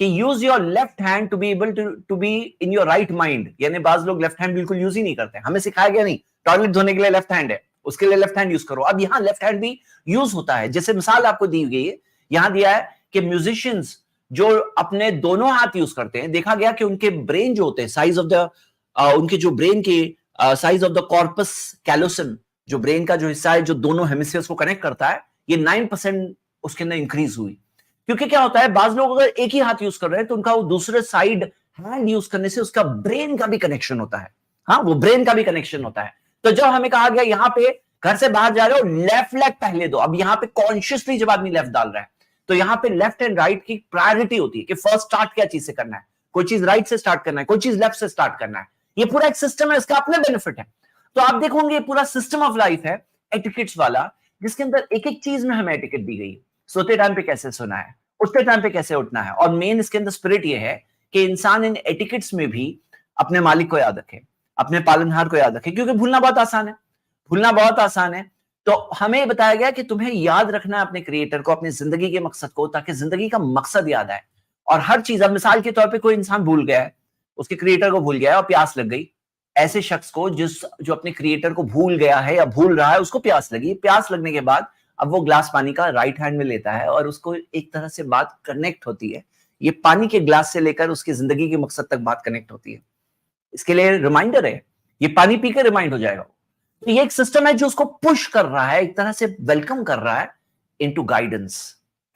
کہ use your left hand to be able to be in your right mind. یعنی بعض لوگ left hand بالکل یوز ہی نہیں کرتے, ہمیں سکھایا گیا نہیں, ٹوائلٹ دھونے کے لیے لیفٹ ہینڈ ہے, اس کے لیے لیفٹ ہینڈ یوز کرو. اب یہاں لیفٹ ہینڈ بھی یوز ہوتا ہے, جیسے مثال آپ کو دی گئی ہے, یہاں دیا ہے کہ میوزیشینز جو اپنے دونوں ہاتھ یوز کرتے ہیں, دیکھا گیا کہ ان کے برین جو ہوتے ہیں, سائز آف دا ان کے جو برین کے سائز آف دا کارپس کیلوسم, جو برین کا جو حصہ ہے جو دونوں ہیمسفیئرز کو کنیکٹ کرتا ہے, یہ 9% اس کے اندر انکریز ہوئی. کیونکہ کیا ہوتا ہے, بعض لوگ اگر ایک ہی ہاتھ یوز کر رہے ہیں تو ان کا وہ دوسرے سائڈ ہینڈ یوز کرنے سے اس کا برین کا بھی کنیکشن ہوتا ہے. ہاں, وہ برین کا بھی کنیکشن ہوتا ہے. تو جب ہمیں کہا گیا یہاں پہ گھر سے باہر جا رہے ہو لیفٹ لیگ پہلے دو, اب یہاں پہ کانشیسلی جب آدمی لیفٹ ڈال رہا ہے تو یہاں پہ لیفٹ اینڈ رائٹ کی پرائرٹی ہوتی ہے کہ فرسٹ سٹارٹ کیا چیز سے کرنا ہے, کوئی چیز رائٹ سے سٹارٹ کرنا ہے, کوئی چیز لیفٹ سے سٹارٹ کرنا ہے. یہ پورا ایک سسٹم ہے, اس کا اپنے بینیفٹ ہے. تو آپ دیکھو گے یہ پورا سسٹم آف لائف ہے ایٹیکٹس والا, جس کے اندر ایک ایک چیز میں ہمیں ایٹیکٹ دی گئی. سوتے ٹائم پہ کیسے سونا ہے, اٹھتے ٹائم پہ کیسے اٹھنا ہے, اور مین اس کے اندر اسپرٹ یہ ہے کہ انسان ان ایٹیکٹس میں بھی اپنے مالک کو یاد رکھے, اپنے پالنہار کو یاد رکھے, کیونکہ بھولنا بہت آسان ہے, بھولنا بہت آسان ہے. تو ہمیں بتایا گیا کہ تمہیں یاد رکھنا ہے اپنے کریٹر کو, اپنی زندگی کے مقصد کو, تاکہ زندگی کا مقصد یاد آئے. اور ہر چیز, اب مثال کے طور پہ کوئی انسان بھول گیا ہے, اس کے کریٹر کو بھول گیا ہے اور پیاس لگ گئی. ایسے شخص کو جو اپنے کریٹر کو بھول گیا ہے یا بھول رہا ہے, اس کو پیاس لگی, پیاس لگنے کے بعد اب وہ گلاس پانی کا رائٹ ہینڈ میں لیتا ہے اور اس کو ایک طرح سے بات کنیکٹ ہوتی ہے. یہ پانی کے گلاس سے لے کر اس کی زندگی کے مقصد تک بات کنیکٹ ہوتی ہے. اس کے لیے ریمائنڈر ہے, یہ پانی پی کے ریمائنڈ ہو جائے گا. تو یہ ایک سسٹم ہے جو اس کو پش کر رہا ہے, ایک طرح سے ویلکم کر رہا ہے انٹو گائیڈنس.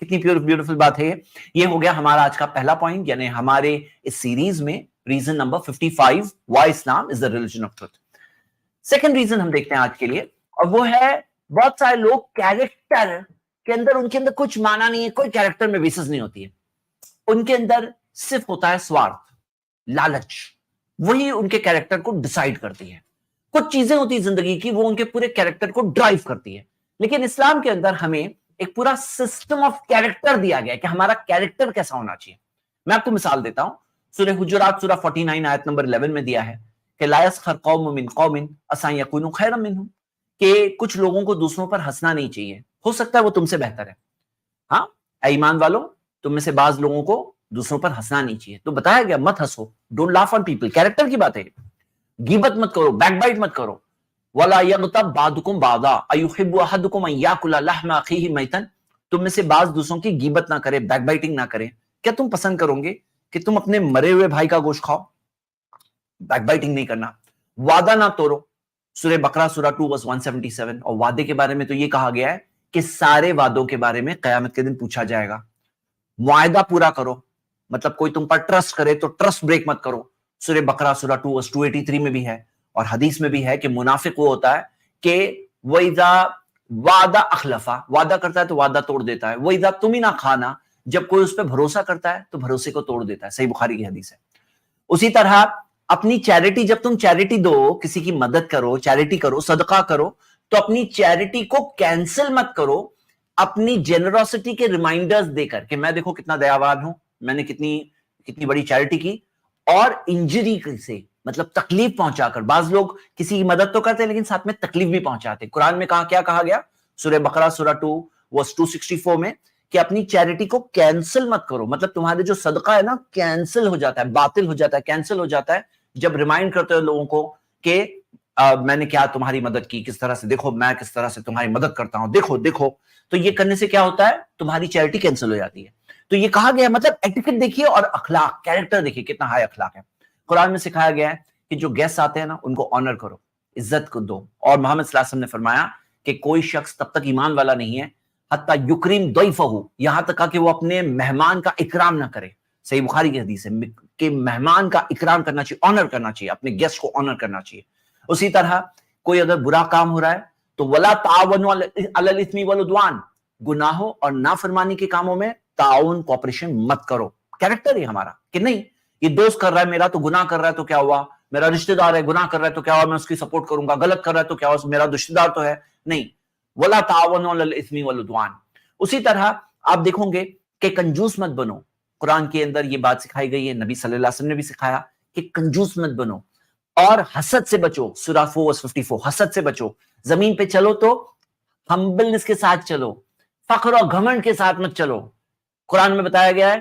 کتنی بیوٹیفل بات ہے. یہ ہو گیا ہمارا آج کا پہلا پوائنٹ, یعنی ہمارے اس سیریز میں reason number 55, why Islam is the religion of truth. Second reason ہم دیکھتے ہیں آج کے لیے, اور وہ ہے بہت سارے لوگ کیریکٹر کے اندر, ان کے اندر کچھ معنی نہیں ہے, کوئی کیریکٹر میں بیسس نہیں ہوتی ہے, ان کے اندر صرف ہوتا ہے سوارتھ, لالچ, وہی ان کے کیریکٹر کو ڈیسائیڈ کرتی ہے. کچھ چیزیں ہوتی ہیں زندگی کی, وہ ان کے پورے کیریکٹر کو ڈرائیو کرتی ہے. لیکن اسلام کے اندر ہمیں ایک پورا سسٹم آف کیریکٹر دیا گیا ہے کہ ہمارا کیریکٹر کیسا ہونا چاہیے. میں آپ کو مثال دیتا ہوں, سورہ حجرات سورہ 49 آیت نمبر 11 میں دیا ہے کہ لا يسخر قوم من قوم عسى ان يكونوا خيرا منهم, کہ کچھ لوگوں کو دوسروں پر ہنسنا نہیں چاہیے, ہو سکتا ہے وہ تم سے بہتر ہے. ہاں اے ایمان والو, تم میں سے بعض لوگوں کو دوسروں پر ہنسنا نہیں چاہیے. تو بتایا گیا مت ہنسو, don't laugh on people, character کی بات ہے. غیبت مت کرو, بیک بائٹ مت کرو. ولا یغتب بعضکم بعضا ایحب احدکم ان یاکل لحم اخیہ میتا, تم میں سے بعض دوسروں کی غیبت نہ کرے, بیک بائٹنگ نہ کرے. کیا تم پسند کرو گے کہ تم اپنے مرے ہوئے بھائی کا گوشت کھاؤ؟ بیک بائٹنگ نہیں کرنا. وعدہ نہ توڑو, سورہ بقرہ سورہ 2 verse 177. اور وعدے کے بارے میں تو یہ کہا گیا ہے کہ سارے وعدوں کے بارے میں قیامت کے دن پوچھا جائے گا. معاہدہ پورا کرو, مطلب کوئی تم پر ٹرسٹ کرے تو ٹرسٹ بریک مت کرو. سورہ بقرہ سورہ 2 verse 283 میں بھی ہے, اور حدیث میں بھی ہے کہ منافق وہ ہوتا ہے کہ وَإِذَا وَعْدَ أَخْلَفَ, وعدہ کرتا ہے تو وعدہ توڑ دیتا ہے. وَإِذَا تُمِنَ خَانَ, جب کوئی اس پہ بھروسہ کرتا ہے تو بھروسے کو توڑ دیتا ہے. صحیح بخاری کی حدیث ہے. اسی طرح اپنی چیریٹی, جب تم چیریٹی دو, کسی کی مدد کرو, چیریٹی کرو, صدقہ کرو, تو اپنی چیریٹی کو کینسل مت کرو اپنی جنرosity کے ریمائنڈرز دے کر کہ میں دیکھو کتنا دیاوان ہوں, میں نے کتنی بڑی چیریٹی کی, اور انجری سے, مطلب تکلیف پہنچا کر. بعض لوگ کسی کی مدد تو کرتے ہیں لیکن ساتھ میں تکلیف بھی پہنچاتے. قرآن میں کیا کہا گیا سورہ بقرہ سورہ 2 verse 264 میں کہ اپنی چیریٹی کو کینسل مت کرو. مطلب تمہارے جو صدقہ ہے نا کینسل ہو جاتا ہے, باطل ہو جاتا ہے, کینسل ہو جاتا ہے جب ریمائنڈ کرتے ہو لوگوں کو کہ میں نے کیا تمہاری مدد کی, کس طرح سے, دیکھو میں کس طرح سے تمہاری مدد کرتا ہوں, دیکھو دیکھو. تو یہ کرنے سے کیا ہوتا ہے, تمہاری چیریٹی کینسل ہو جاتی ہے. تو یہ کہا گیا, مطلب ایٹیکٹ دیکھیے اور اخلاق, کیریکٹر دیکھیے کتنا ہائی اخلاق ہے. قرآن میں سکھایا گیا ہے کہ جو گیسٹ آتے ہیں نا ان کو آنر کرو, عزت کو دو. اور محمد صلی اللہ علیہ وسلم نے فرمایا کہ کوئی شخص تب تک ایمان والا نہیں ہے حتی یکرم ضیفہ, یہاں تک کہ وہ اپنے مہمان کا اکرام نہ کرے. صحیح بخاری کی حدیث ہے کہ مہمان کا اکرام کرنا چاہیے, آنر کرنا چاہیے, اپنے گیسٹ کو آنر کرنا چاہیے. اسی طرح کوئی اگر برا کام ہو رہا ہے تو ولا تعاونوا علی الاثم والعدوان, گناہوں اور نافرمانی کے کاموں میں تعاون, کوآپریشن مت کرو. کیریکٹر ہے ہمارا کہ نہیں, یہ دوست کر رہا ہے میرا تو گناہ کر رہا ہے تو کیا ہوا, میرا رشتہ دار ہے گناہ کر رہا ہے تو کیا ہوا, میں اس کی سپورٹ کروں گا, غلط کر رہا ہے تو کیا ہوا, میرا رشتہ دار تو ہے نہیں. ولا تعاونوا علی الاثم والعدوان. اسی طرح آپ دیکھو گے کہ کنجوس مت بنو. قرآن کے اندر یہ بات سکھائی گئی ہے, نبی صلی اللہ علیہ وسلم نے بھی سکھایا کہ کنجوس مت بنو. اور حسد سے بچو, سورہ 4 verse 54, حسد سے بچو. زمین پہ چلو تو ہمبلنس کے ساتھ چلو, فخر اور گھمنڈ کے ساتھ مت چلو. قرآن میں بتایا گیا ہے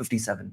57,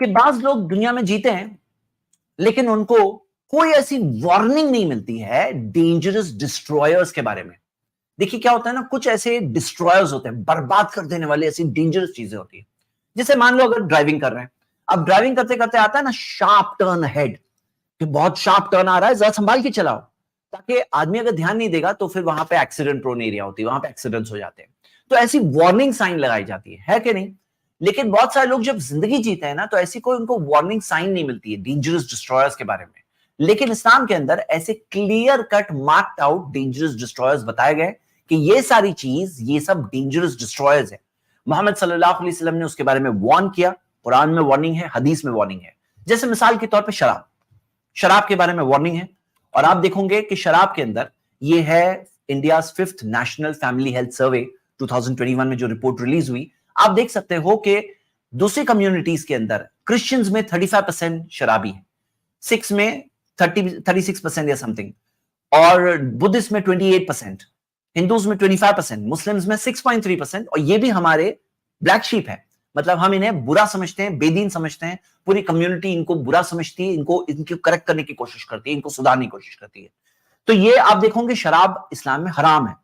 کہ بعض لوگ دنیا میں جیتے ہیں لیکن ان کو کوئی ایسی وارننگ نہیں ملتی ہے ڈینجرس ڈسٹرائرز کے بارے میں. دیکھیے کیا ہوتا ہے نا, کچھ ایسے ڈسٹرائرز ہوتے ہیں, برباد کر دینے والے ایسی ڈینجرس چیزیں ہوتی ہیں. جیسے مان لو اگر ڈرائیونگ کر رہے ہیں, اب ڈرائیونگ کرتے کرتے آتا ہے نا شارپ ٹرن ہیڈ, کہ بہت شارپ ٹرن آ رہا ہے, ذرا سنبھال کے چلاؤ, تاکہ آدمی اگر دھیان نہیں دے گا تو پھر وہاں پہ ایکسیڈنٹ پرون ایریا ہوتی ہے, وہاں پہ ایکسیڈنٹس ہو جاتے ہیں. تو ایسی وارننگ سائن لگائی جاتی ہے کہ نہیں؟ لیکن بہت سارے لوگ جب زندگی جیتے ہیں نا تو ایسی کوئی ان کو وارننگ سائن نہیں ملتی ہے ڈینجرس ڈسٹرائرز کے بارے میں. لیکن اسلام کے اندر ایسے clear cut marked out dangerous destroyers بتائے گئے کہ یہ ساری چیز, یہ سب ڈینجرس ڈسٹرائرز ہے. محمد صلی اللہ علیہ وسلم نے اس کے بارے میں وارن کیا. قرآن میں وارننگ ہے, حدیث میں وارننگ ہے. جیسے مثال کے طور پہ شراب کے بارے میں وارننگ ہے. اور آپ دیکھو گے کہ شراب کے اندر یہ ہے India's 5th national family health survey 2021 میں جو رپورٹ ریلیز ہوئی. آپ دیکھ سکتے ہو کہ دوسری کمیونٹیز کے اندر کرسچنز میں 35% شرابی ہے, سکھ میں 36% یا سم تھنگ, اور بدھسٹ میں 28%, ہندوز میں 25%, مسلمز میں 6.3%, اور یہ بھی ہمارے بلیک شیپ ہے. مطلب ہم انہیں برا سمجھتے ہیں, بے دین سمجھتے ہیں, پوری کمیونٹی ان کو برا سمجھتی ہے, ان کو کریکٹ کرنے کی کوشش کرتی ہے, ان کو سدھارنے کی کوشش کرتی ہے. تو یہ آپ دیکھو گے شراب اسلام میں حرام ہے.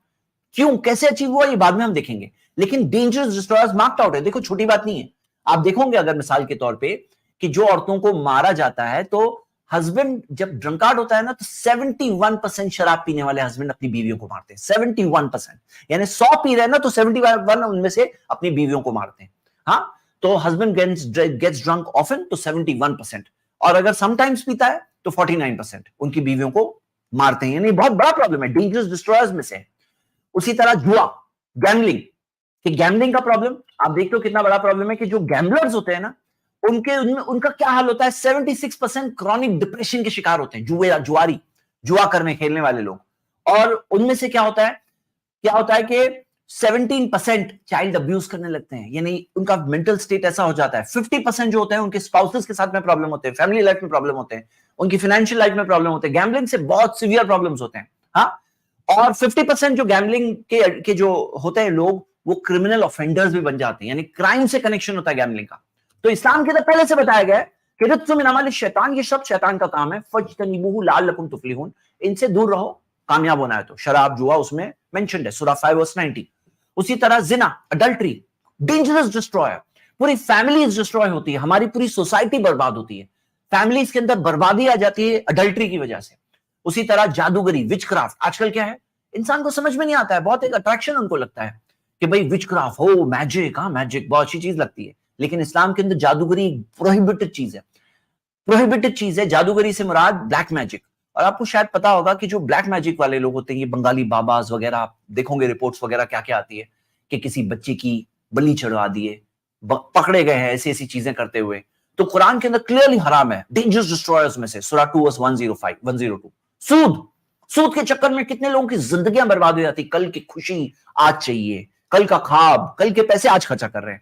کیوں, کیسے اچیو ہوا, یہ بعد میں ہم دیکھیں گے. لیکن ڈینجرس ڈسٹرائرز مارکڈ آؤٹ ہے. دیکھو چھوٹی بات نہیں ہے. آپ دیکھو گے اگر مثال کے طور پہ کہ جو عورتوں کو مارا جاتا ہے تو ہسبینڈ جب ڈرنکارڈ ہوتا ہے نا تو 71% شراب پینے والے ہسبینڈ اپنی بیویوں کو مارتے ہیں. 71%, یعنی 100 پی رہے ہیں نا تو 71 ان میں سے اپنی بیویوں کو مارتے ہیں. ہاں, تو ہسبینڈ گیٹس ڈرنک آفن تو 71%, اور اگر سم ٹائمز پیتا ہے تو 49% ان کی بیویوں کو مارتے ہیں. یعنی بہت بڑا پرابلم ہے, ڈینجرس ڈسٹرائرز میں سے. اسی طرح جوا, گیملنگ, کہ گیملنگ کا پرابلم آپ دیکھتے ہو کتنا بڑا پرابلم ہے کہ جو گیمبلرز ہوتے ہیں نا ان کا کیا حال ہوتا ہے, 76% کرونک ڈپریشن کے شکار ہوتے ہیں. جواری, جوا کرنے کھیلنے والے لوگ. اور ان میں سے کیا ہوتا ہے کہ 17% چائلڈ ابیوز کرنے لگتے ہیں, یعنی ان کا مینٹل سٹیٹ ایسا ہو جاتا ہے. 50% جو ہوتے ہیں ان کے اسپاؤسز کے ساتھ میں پرابلم ہوتے ہیں, فیملی لائف میں پرابلم ہوتے ہیں, ان کی فائنینشیل لائف میں پرابلم ہوتے ہیں. گیمبلنگ سے بہت سیویئر پرابلمز ہوتے ہیں. ہاں, اور 50% جو گیمبلنگ کے جو ہوتے ہیں لوگ وہ کرمنل آفینڈرز بھی بن جاتے ہیں, یعنی کرائم سے کنیکشن ہوتا ہے گیمبلنگ کا. تو اسلام کے اندر پہلے سے بتایا گیا ہے کہ رجس من عمل الشیطان, یہ سب شیطان کا کام ہے. فاجتنبوہ لعلکم تفلحون, ان سے دور رہو کامیاب ہونا ہے. تو شراب, جوا اس میں مینشنڈ ہے, سورہ 5:90. اسی طرح زنا, اڈلٹری, ڈینجرس ڈسٹرائر, پوری فیملیز ڈسٹرائے ہوتی ہے, ہماری پوری سوسائٹی برباد ہوتی ہے, فیملیز کے اندر بربادی آ جاتی ہے اڈلٹری کی وجہ سے. اسی طرح جادوگری, وچ کرافٹ, آج کل کیا ہے انسان کو سمجھ میں نہیں آتا ہے, بہت ایک اٹریکشن ان کو لگتا ہے کہ بھئی وچ کرافٹ ہو, میجک, ہاں میجک بہت اچھی چیز لگتی ہے. لیکن اسلام کے اندر جادوگری پروہیبٹڈ چیز ہے, پروہیبٹڈ چیز ہے. جادوگری سے مراد بلیک میجک. اور آپ کو شاید پتا ہوگا کہ جو بلیک میجک والے لوگ ہوتے ہیں, یہ بنگالی باباز وغیرہ, آپ دیکھو گے رپورٹس وغیرہ کیا کیا آتی ہے کہ کسی بچے کی بلی چڑھوا دیے, پکڑے گئے ہیں ایسی چیزیں کرتے ہوئے. تو قرآن کے اندر کلیئرلی حرام ہے ڈینجرس ڈسٹرائرز میں سے, سورہ 2:105-102. سود کے چکر میں کتنے لوگوں کی زندگیاں برباد ہو جاتی. کل کی خوشی آج چاہیے, کل کا خواب, کل کے پیسے آج خرچہ کر رہے ہیں.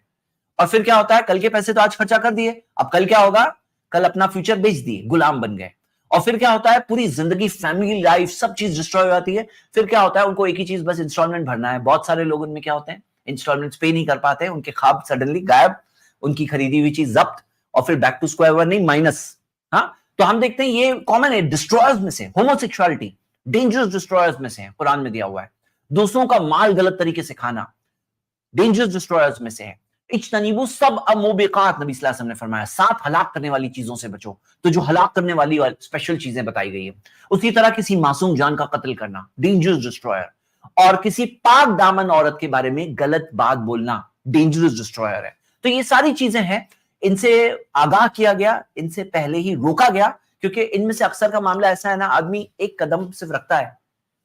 اور پھر کیا ہوتا ہے, کل کے پیسے تو آج خرچہ کر دیے, اب کل کیا ہوگا, کل اپنا فیوچر بیچ دیے, غلام بن گئے. اور پھر کیا ہوتا ہے, پوری زندگی, فیملی لائف, سب چیز ڈسٹرائے ہو جاتی ہے. پھر کیا ہوتا ہے, ان کو ایک ہی چیز بس انسٹالمنٹ بھرنا ہے. بہت سارے لوگ ان میں کیا ہوتے ہیں, انسٹالمنٹ پے نہیں کر پاتے, ان کے خواب سڈنلی غائب, ان کی خریدی ہوئی چیز ضبط, اور پھر بیک ٹو اسکوائر ون, نہیں مائنس. ہاں, تو ہم دیکھتے ہیں یہ کامن ہے ڈسٹرائرز میں سے. ہومو سیکشوالٹی ڈینجرس ڈسٹرائرز میں سے ہے, قرآن میں دیا ہوا ہے. دوسروں کا مال غلط طریقے سے کھانا ڈینجرس ڈسٹرائرز میں سے ہے. اجتنبوا سبع موبقات, نبی صلی اللہ علیہ وسلم نے فرمایا 7 ہلاک کرنے والی چیزوں سے بچو. تو جو ہلاک کرنے والی اسپیشل چیزیں بتائی گئی ہے. اسی طرح کسی معصوم جان کا قتل کرنا ڈینجرس ڈسٹرائر, اور کسی پاک دامن عورت کے بارے میں غلط بات بولنا ڈینجرس ڈسٹرائر ہے. تو یہ ساری چیزیں ہیں, ان سے آگاہ کیا گیا, ان سے پہلے ہی روکا گیا, کیونکہ ان میں سے اکثر کا معاملہ ایسا ہے نا, آدمی ایک قدم صرف رکھتا ہے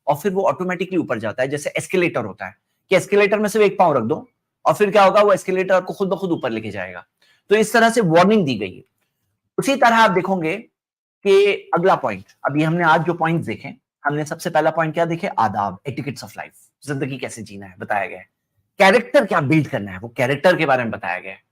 اور پھر وہ آٹومیٹکلی اوپر جاتا ہے. جیسے ایسکیلیٹر ہوتا ہے کہ ایسکیلیٹر میں صرف ایک پاؤں رکھ دو اور پھر کیا ہوگا, وہ ایسکیلیٹر کو خود بخود اوپر لے کے جائے گا. تو اس طرح سے وارننگ دی گئی ہے. اسی طرح آپ دیکھو گے کہ اگلا پوائنٹ, ابھی ہم نے آج جو پوائنٹ دیکھے, ہم نے سب سے پہلا پوائنٹ کیا دیکھے, آداب, ایٹیکٹس آف لائف, زندگی کیسے جینا ہے بتایا گیا ہے. کیریکٹر کیا بلڈ کرنا ہے, وہ کیریکٹر کے بارے میں بتایا گیا ہے.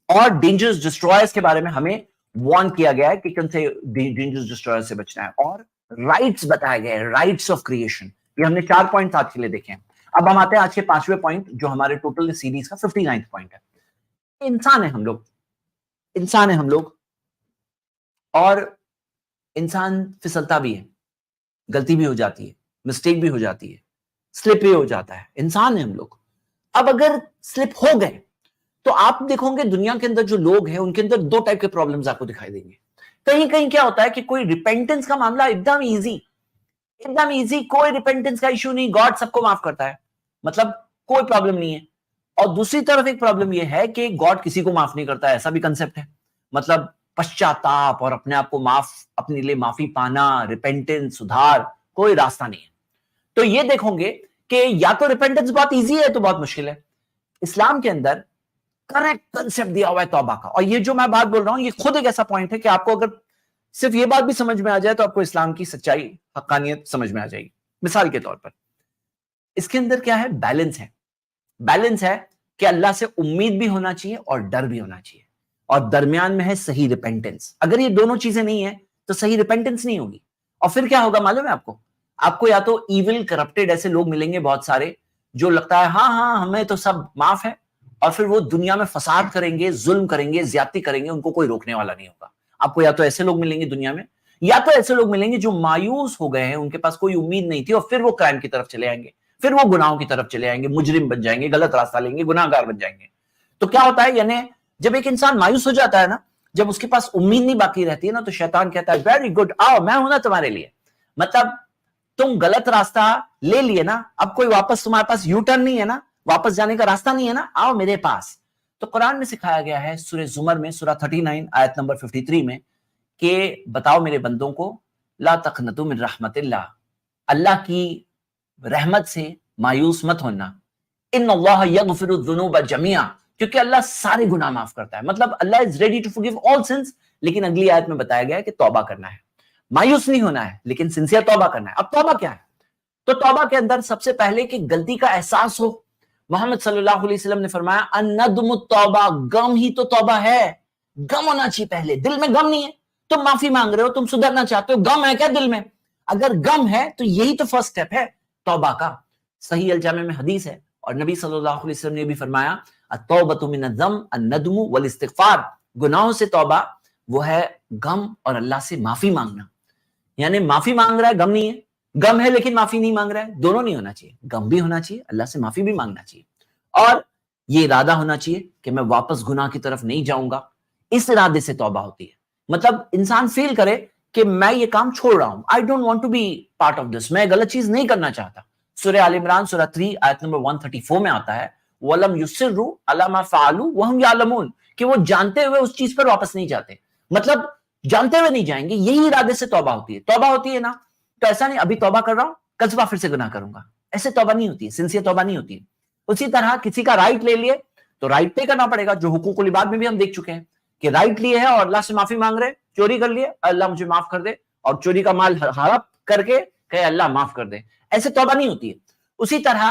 اور ڈینجرس ڈسٹرائرز کے بارے میں ہمیں وارن کیا گیا ہے کہ کن سے ڈینجرس ڈسٹرائرز سے بچنا ہے. اور رائٹس بتایا گیا ہے, رائٹس آف کریشن. یہ ہم نے 4 پوائنٹ آج کے لیے دیکھے ہیں. اب ہم آتے ہیں آج کے 5ویں پوائنٹ, جو ہمارے ٹوٹل سیریز کا 59 پوائنٹ ہے. انسان ہے ہم لوگ, اور انسان پھسلتا بھی ہے, غلطی بھی ہو جاتی ہے, مسٹیک بھی ہو جاتی ہے, سلپ بھی ہو جاتا ہے, انسان ہیں ہم لوگ. اب اگر سلپ ہو گئے تو آپ دیکھو گے دنیا کے اندر جو لوگ ہیں ان کے اندر دو ٹائپ کے پرابلمز آپ کو دکھائی دیں گے. کہیں کہیں کیا ہوتا ہے کہ کوئی ریپینٹنس کا معاملہ ایک دم ایزی, کوئی ریپینٹنس کا ایشو نہیں, گاڈ سب کو معاف کرتا ہے, مطلب کوئی پرابلم نہیں ہے. اور دوسری طرف ایک پرابلم یہ ہے کہ گاڈ کسی کو معاف نہیں کرتا, ایسا بھی کنسپٹ ہے. مطلب پشچاتاپ اور اپنے آپ کو اپنے لیے معافی پانا, ریپینٹنس, سدھار, کوئی راستہ نہیں ہے. تو یہ دیکھو گے کہ یا تو ریپینٹنس بہت ایزی ہے تو بہت مشکل ہے. اسلام کے اندر کریکٹ کنسپٹ دیا ہوا ہے توبہ کا, اور یہ جو میں بات بول رہا ہوں یہ خود ایک ایسا پوائنٹ ہے کہ آپ کو اگر صرف یہ بات بھی سمجھ میں آ جائے تو آپ کو اسلام کی سچائی, حقانیت سمجھ میں آ جائے گی. مثال کے طور پر اس کے اندر کیا ہے, بیلنس ہے کہ اللہ سے امید بھی ہونا چاہیے اور ڈر بھی ہونا چاہیے, اور درمیان میں ہے صحیح ریپینٹنس. اگر یہ دونوں چیزیں نہیں ہیں تو صحیح ریپینٹنس نہیں ہوگی. اور پھر کیا ہوگا معلوم ہے آپ کو یا تو ایول کرپٹڈ ایسے لوگ ملیں گے بہت سارے جو لگتا ہے ہاں ہمیں تو سب معاف ہے, اور پھر وہ دنیا میں فساد کریں گے, ظلم کریں گے, زیادتی کریں گے, ان کو کوئی روکنے والا نہیں ہوگا. آپ کو یا تو ایسے لوگ ملیں گے دنیا میں, یا تو ایسے لوگ ملیں گے جو مایوس ہو گئے ہیں, ان کے پاس کوئی امید نہیں تھی, اور پھر وہ کرائم کی طرف چلے آئیں گے, پھر وہ گناہوں کی طرف چلے آئیں گے, مجرم بن جائیں گے, غلط راستہ لیں گے, گناہ گار بن جائیں گے. تو کیا ہوتا ہے, یعنی جب ایک انسان مایوس ہو جاتا ہے نا, جب اس کے پاس امید نہیں باقی رہتی ہے نا, تو شیطان کہتا ہے ویری گڈ, آؤ میں ہوں نا تمہارے لیے. مطلب تم غلط راستہ لے لیے نا, اب کوئی واپس تمہارے پاس یو ٹرن نہیں ہے نا, واپس جانے کا راستہ نہیں ہے نا, آؤ میرے پاس. تو قرآن میں سکھایا گیا ہے سورہ زمر میں سورہ 39 آیت نمبر 53 میں کہ بتاؤ میرے بندوں کو, لا تقنطوا من رحمت اللہ کی رحمت سے مایوس مت ہونا, ان اللہ یغفر الذنوب جميعا, کیونکہ اللہ سارے گناہ معاف کرتا ہے. مطلب Allah is ready to forgive all sins, لیکن اگلی آیت میں بتایا گیا ہے کہ توبہ کرنا ہے, مایوس نہیں ہونا ہے, لیکن سنسیئر توبہ کرنا ہے. اب توبہ کیا ہے؟ تو توبہ کے اندر سب سے پہلے کہ غلطی کا احساس ہو. محمد صلی اللہ علیہ وسلم نے فرمایا الندم التوبہ, غم ہی تو توبہ ہے. غم ہونا چاہیے پہلے, دل میں غم نہیں ہے, تم معافی مانگ رہے ہو, تم سدھرنا چاہتے ہو, غم ہے کیا دل میں؟ اگر غم ہے تو یہی تو فرسٹ سٹیپ ہے توبہ کا. صحیح الجامع میں حدیث ہے, اور نبی صلی اللہ علیہ وسلم نے بھی فرمایا التوبۃ من الذنب الندم والاستغفار, گناہوں سے توبہ وہ ہے غم اور اللہ سے معافی مانگنا. یعنی معافی مانگ رہا ہے, غم نہیں ہے, غم ہے لیکن معافی نہیں مانگ رہا ہے, دونوں نہیں ہونا چاہیے. غم بھی ہونا چاہیے, اللہ سے معافی بھی مانگنا چاہیے, اور یہ ارادہ ہونا چاہیے کہ میں واپس گناہ کی طرف نہیں جاؤں گا. اس ارادے سے توبہ ہوتی ہے. مطلب انسان فیل کرے کہ میں یہ کام چھوڑ رہا ہوں, I don't want to be part of this, میں غلط چیز نہیں کرنا چاہتا. سورہ آل عمران سورہ 3 آیت نمبر 134 میں آتا ہے وَلَمْ يُصِرُّوا عَلَى مَا فَعَلُوا وَهُمْ يَعْلَمُونَ, کہ وہ جانتے ہوئے اس چیز پر واپس نہیں جاتے. مطلب جانتے ہوئے نہیں جائیں گے, یہی ارادے سے توبہ ہوتی ہے. توبہ ہوتی ہے نا, تو ایسا نہیں ابھی توبہ کر رہا ہوں کل صبح پھر سے گناہ کروں گا, ایسے توبہ نہیں ہوتی ہے, سنسیئر توبہ نہیں ہوتی ہے. اسی طرح کسی کا رائٹ لے لیے تو رائٹ پے کرنا پڑے گا, جو حقوق العباد میں بھی ہم دیکھ چکے ہیں کہ رائٹ لیے ہے اور اللہ سے معافی مانگ رہے, چوری کر لیے اللہ مجھے معاف کر دے, اور چوری کا مال ہڑپ کر کے کہ اللہ معاف کر دے, ایسے توبہ نہیں ہوتی ہے. اسی طرح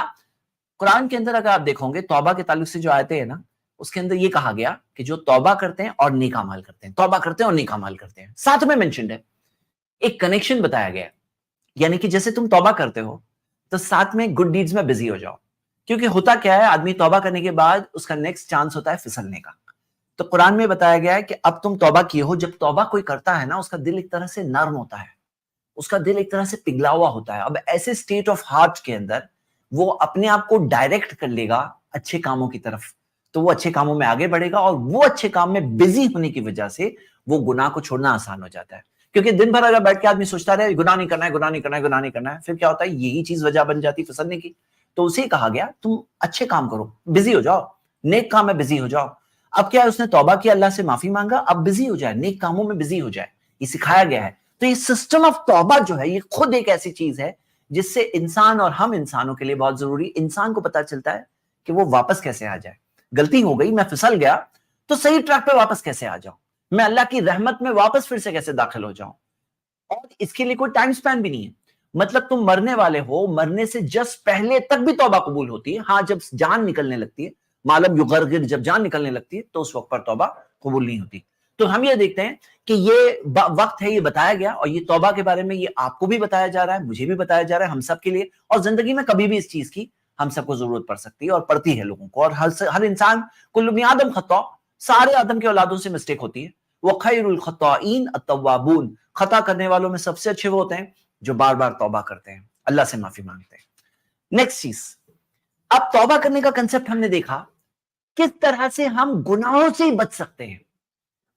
قرآن کے اندر اگر آپ دیکھو گے توبہ کے تعلق سے جو آیتیں ہیں نا, اس کے اندر یہ کہا گیا کہ جو توبہ کرتے ہیں اور نیک اعمال کرتے ہیں, توبہ کرتے ہیں اور نیک اعمال کرتے ہیں, ساتھ میں مینشنڈ ہے. ایک کنیکشن بتایا گیا ہے, یعنی کہ جیسے تم توبہ کرتے ہو تو ساتھ میں گڈ ڈیڈز میں بزی ہو جاؤ, کیونکہ ہوتا کیا ہے آدمی توبہ کرنے کے بعد اس کا نیکسٹ چانس ہوتا ہے پھسلنے کا. تو قرآن میں بتایا گیا ہے کہ اب تم توبہ کیے ہو, جب توبہ کوئی کرتا ہے نا اس کا دل ایک طرح سے نرم ہوتا ہے, اس کا دل ایک طرح سے پگھلا ہوا ہوتا ہے. اب ایسے سٹیٹ آف ہارٹ کے اندر وہ اپنے آپ کو ڈائریکٹ کر لے گا اچھے کاموں کی طرف, تو وہ اچھے کاموں میں آگے بڑھے گا, اور وہ اچھے کام میں بزی ہونے کی وجہ سے وہ گناہ کو چھوڑنا آسان ہو جاتا ہے. کیونکہ دن بھر اگر بیٹھ کے آدمی سوچتا رہے گناہ نہیں کرنا ہے, گناہ نہیں کرنا ہے, گناہ نہیں کرنا ہے, پھر کیا ہوتا ہے یہی چیز وجہ بن جاتی پھسلنے کی. تو اسے کہا گیا تم اچھے کام کرو, بزی ہو جاؤ, نیک کام میں بزی ہو جاؤ. اب کیا ہے اس نے توبہ کی, اللہ سے معافی مانگا, اب بزی ہو جائے, نیک کاموں میں بزی ہو جائے, یہ سکھایا گیا ہے. تو یہ سسٹم آف توبہ جو ہے یہ خود ایک ایسی چیز ہے جس سے انسان اور ہم انسانوں کے لیے بہت ضروری, انسان کو پتا چلتا ہے کہ وہ واپس کیسے آ جائے. غلطی ہو گئی, میں پھسل گیا, تو صحیح ٹریک پہ واپس کیسے آ جاؤں, میں اللہ کی رحمت میں واپس پھر سے کیسے داخل ہو جاؤں. اور اس کے لیے کوئی ٹائم سپین بھی نہیں ہے. مطلب تم مرنے والے ہو, مرنے سے جسٹ پہلے تک بھی توبہ قبول ہوتی ہے. ہاں جب جان نکلنے لگتی ہے, معلوم یغرغر, جب جان نکلنے لگتی ہے تو اس وقت پر توبہ قبول نہیں ہوتی. تو ہم یہ دیکھتے ہیں کہ یہ وقت ہے, یہ بتایا گیا, اور یہ توبہ کے بارے میں یہ آپ کو بھی بتایا جا رہا ہے, مجھے بھی بتایا جا رہا ہے, ہم سب کے لیے. اور زندگی میں کبھی بھی اس چیز کی ہم سب کو ضرورت پڑ سکتی ہے, اور پڑتی ہے لوگوں کو. اور ہر انسان کل ابن آدم خطا, سارے آدم کے اولادوں سے مسٹیک ہوتی ہے. وَخَيْرُ الْخَطَّائِينَ التَّوَّابُونَ، خطا کرنے والوں میں سب سے اچھے وہ ہوتے ہیں جو بار بار توبہ کرتے ہیں، اللہ سے معافی مانگتے ہیں۔ نیکسٹ چیز، اب توبہ کرنے کا کنسپٹ ہم نے دیکھا، کس طرح سے ہم گناہوں سے ہی بچ سکتے ہیں،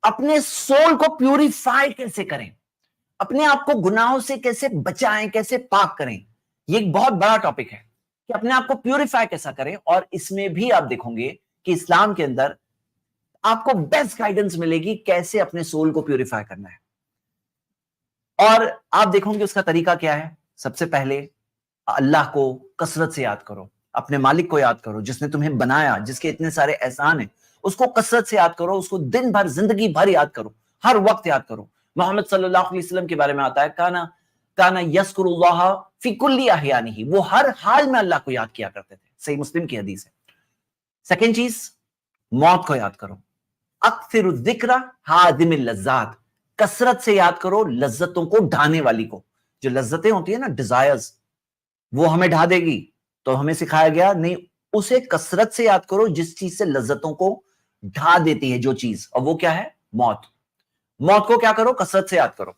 اپنے سول کو پیوریفائی کیسے کریں، اپنے آپ کو گناہوں سے کیسے بچائیں، کیسے پاک کریں۔ یہ ایک بہت بڑا ٹاپک ہے کہ اپنے آپ کو پیوریفائی کیسا کریں، اور اس میں بھی آپ دیکھو گے کہ اسلام کے اندر آپ کو بیسٹ گائیڈنس ملے گی کیسے اپنے سول کو پیوریفائی کرنا ہے۔ اور آپ دیکھو گے اس کا طریقہ کیا ہے۔ سب سے پہلے اللہ کو کثرت سے یاد کرو، اپنے مالک کو یاد کرو جس نے تمہیں بنایا، جس کے اتنے سارے احسان ہیں، اس کو کثرت سے یاد کرو، اس کو دن بھر زندگی بھر یاد کرو، ہر وقت یاد کرو۔ محمد صلی اللہ علیہ وسلم کے بارے میں آتا ہے کانا یذکر اللہ فی کل احیانہ، وہ ہر حال میں اللہ کو یاد کیا کرتے تھے، صحیح مسلم کی حدیث ہے۔ سیکنڈ چیز، موت کو یاد کرو، اکثر الذکر ہادم اللذات، کثرت سے یاد کرو لذتوں کو ڈھانے والی کو۔ جو لذتیں ہوتی ہیں نا، ڈیزائرز، وہ ہمیں ڈھا دے گی، تو ہمیں سکھایا گیا نہیں، اسے کثرت سے یاد کرو جس چیز سے لذتوں کو ڈھا دیتی ہے جو چیز، اور وہ کیا ہے؟ موت۔ موت کو کیا کرو؟ کثرت سے یاد کرو۔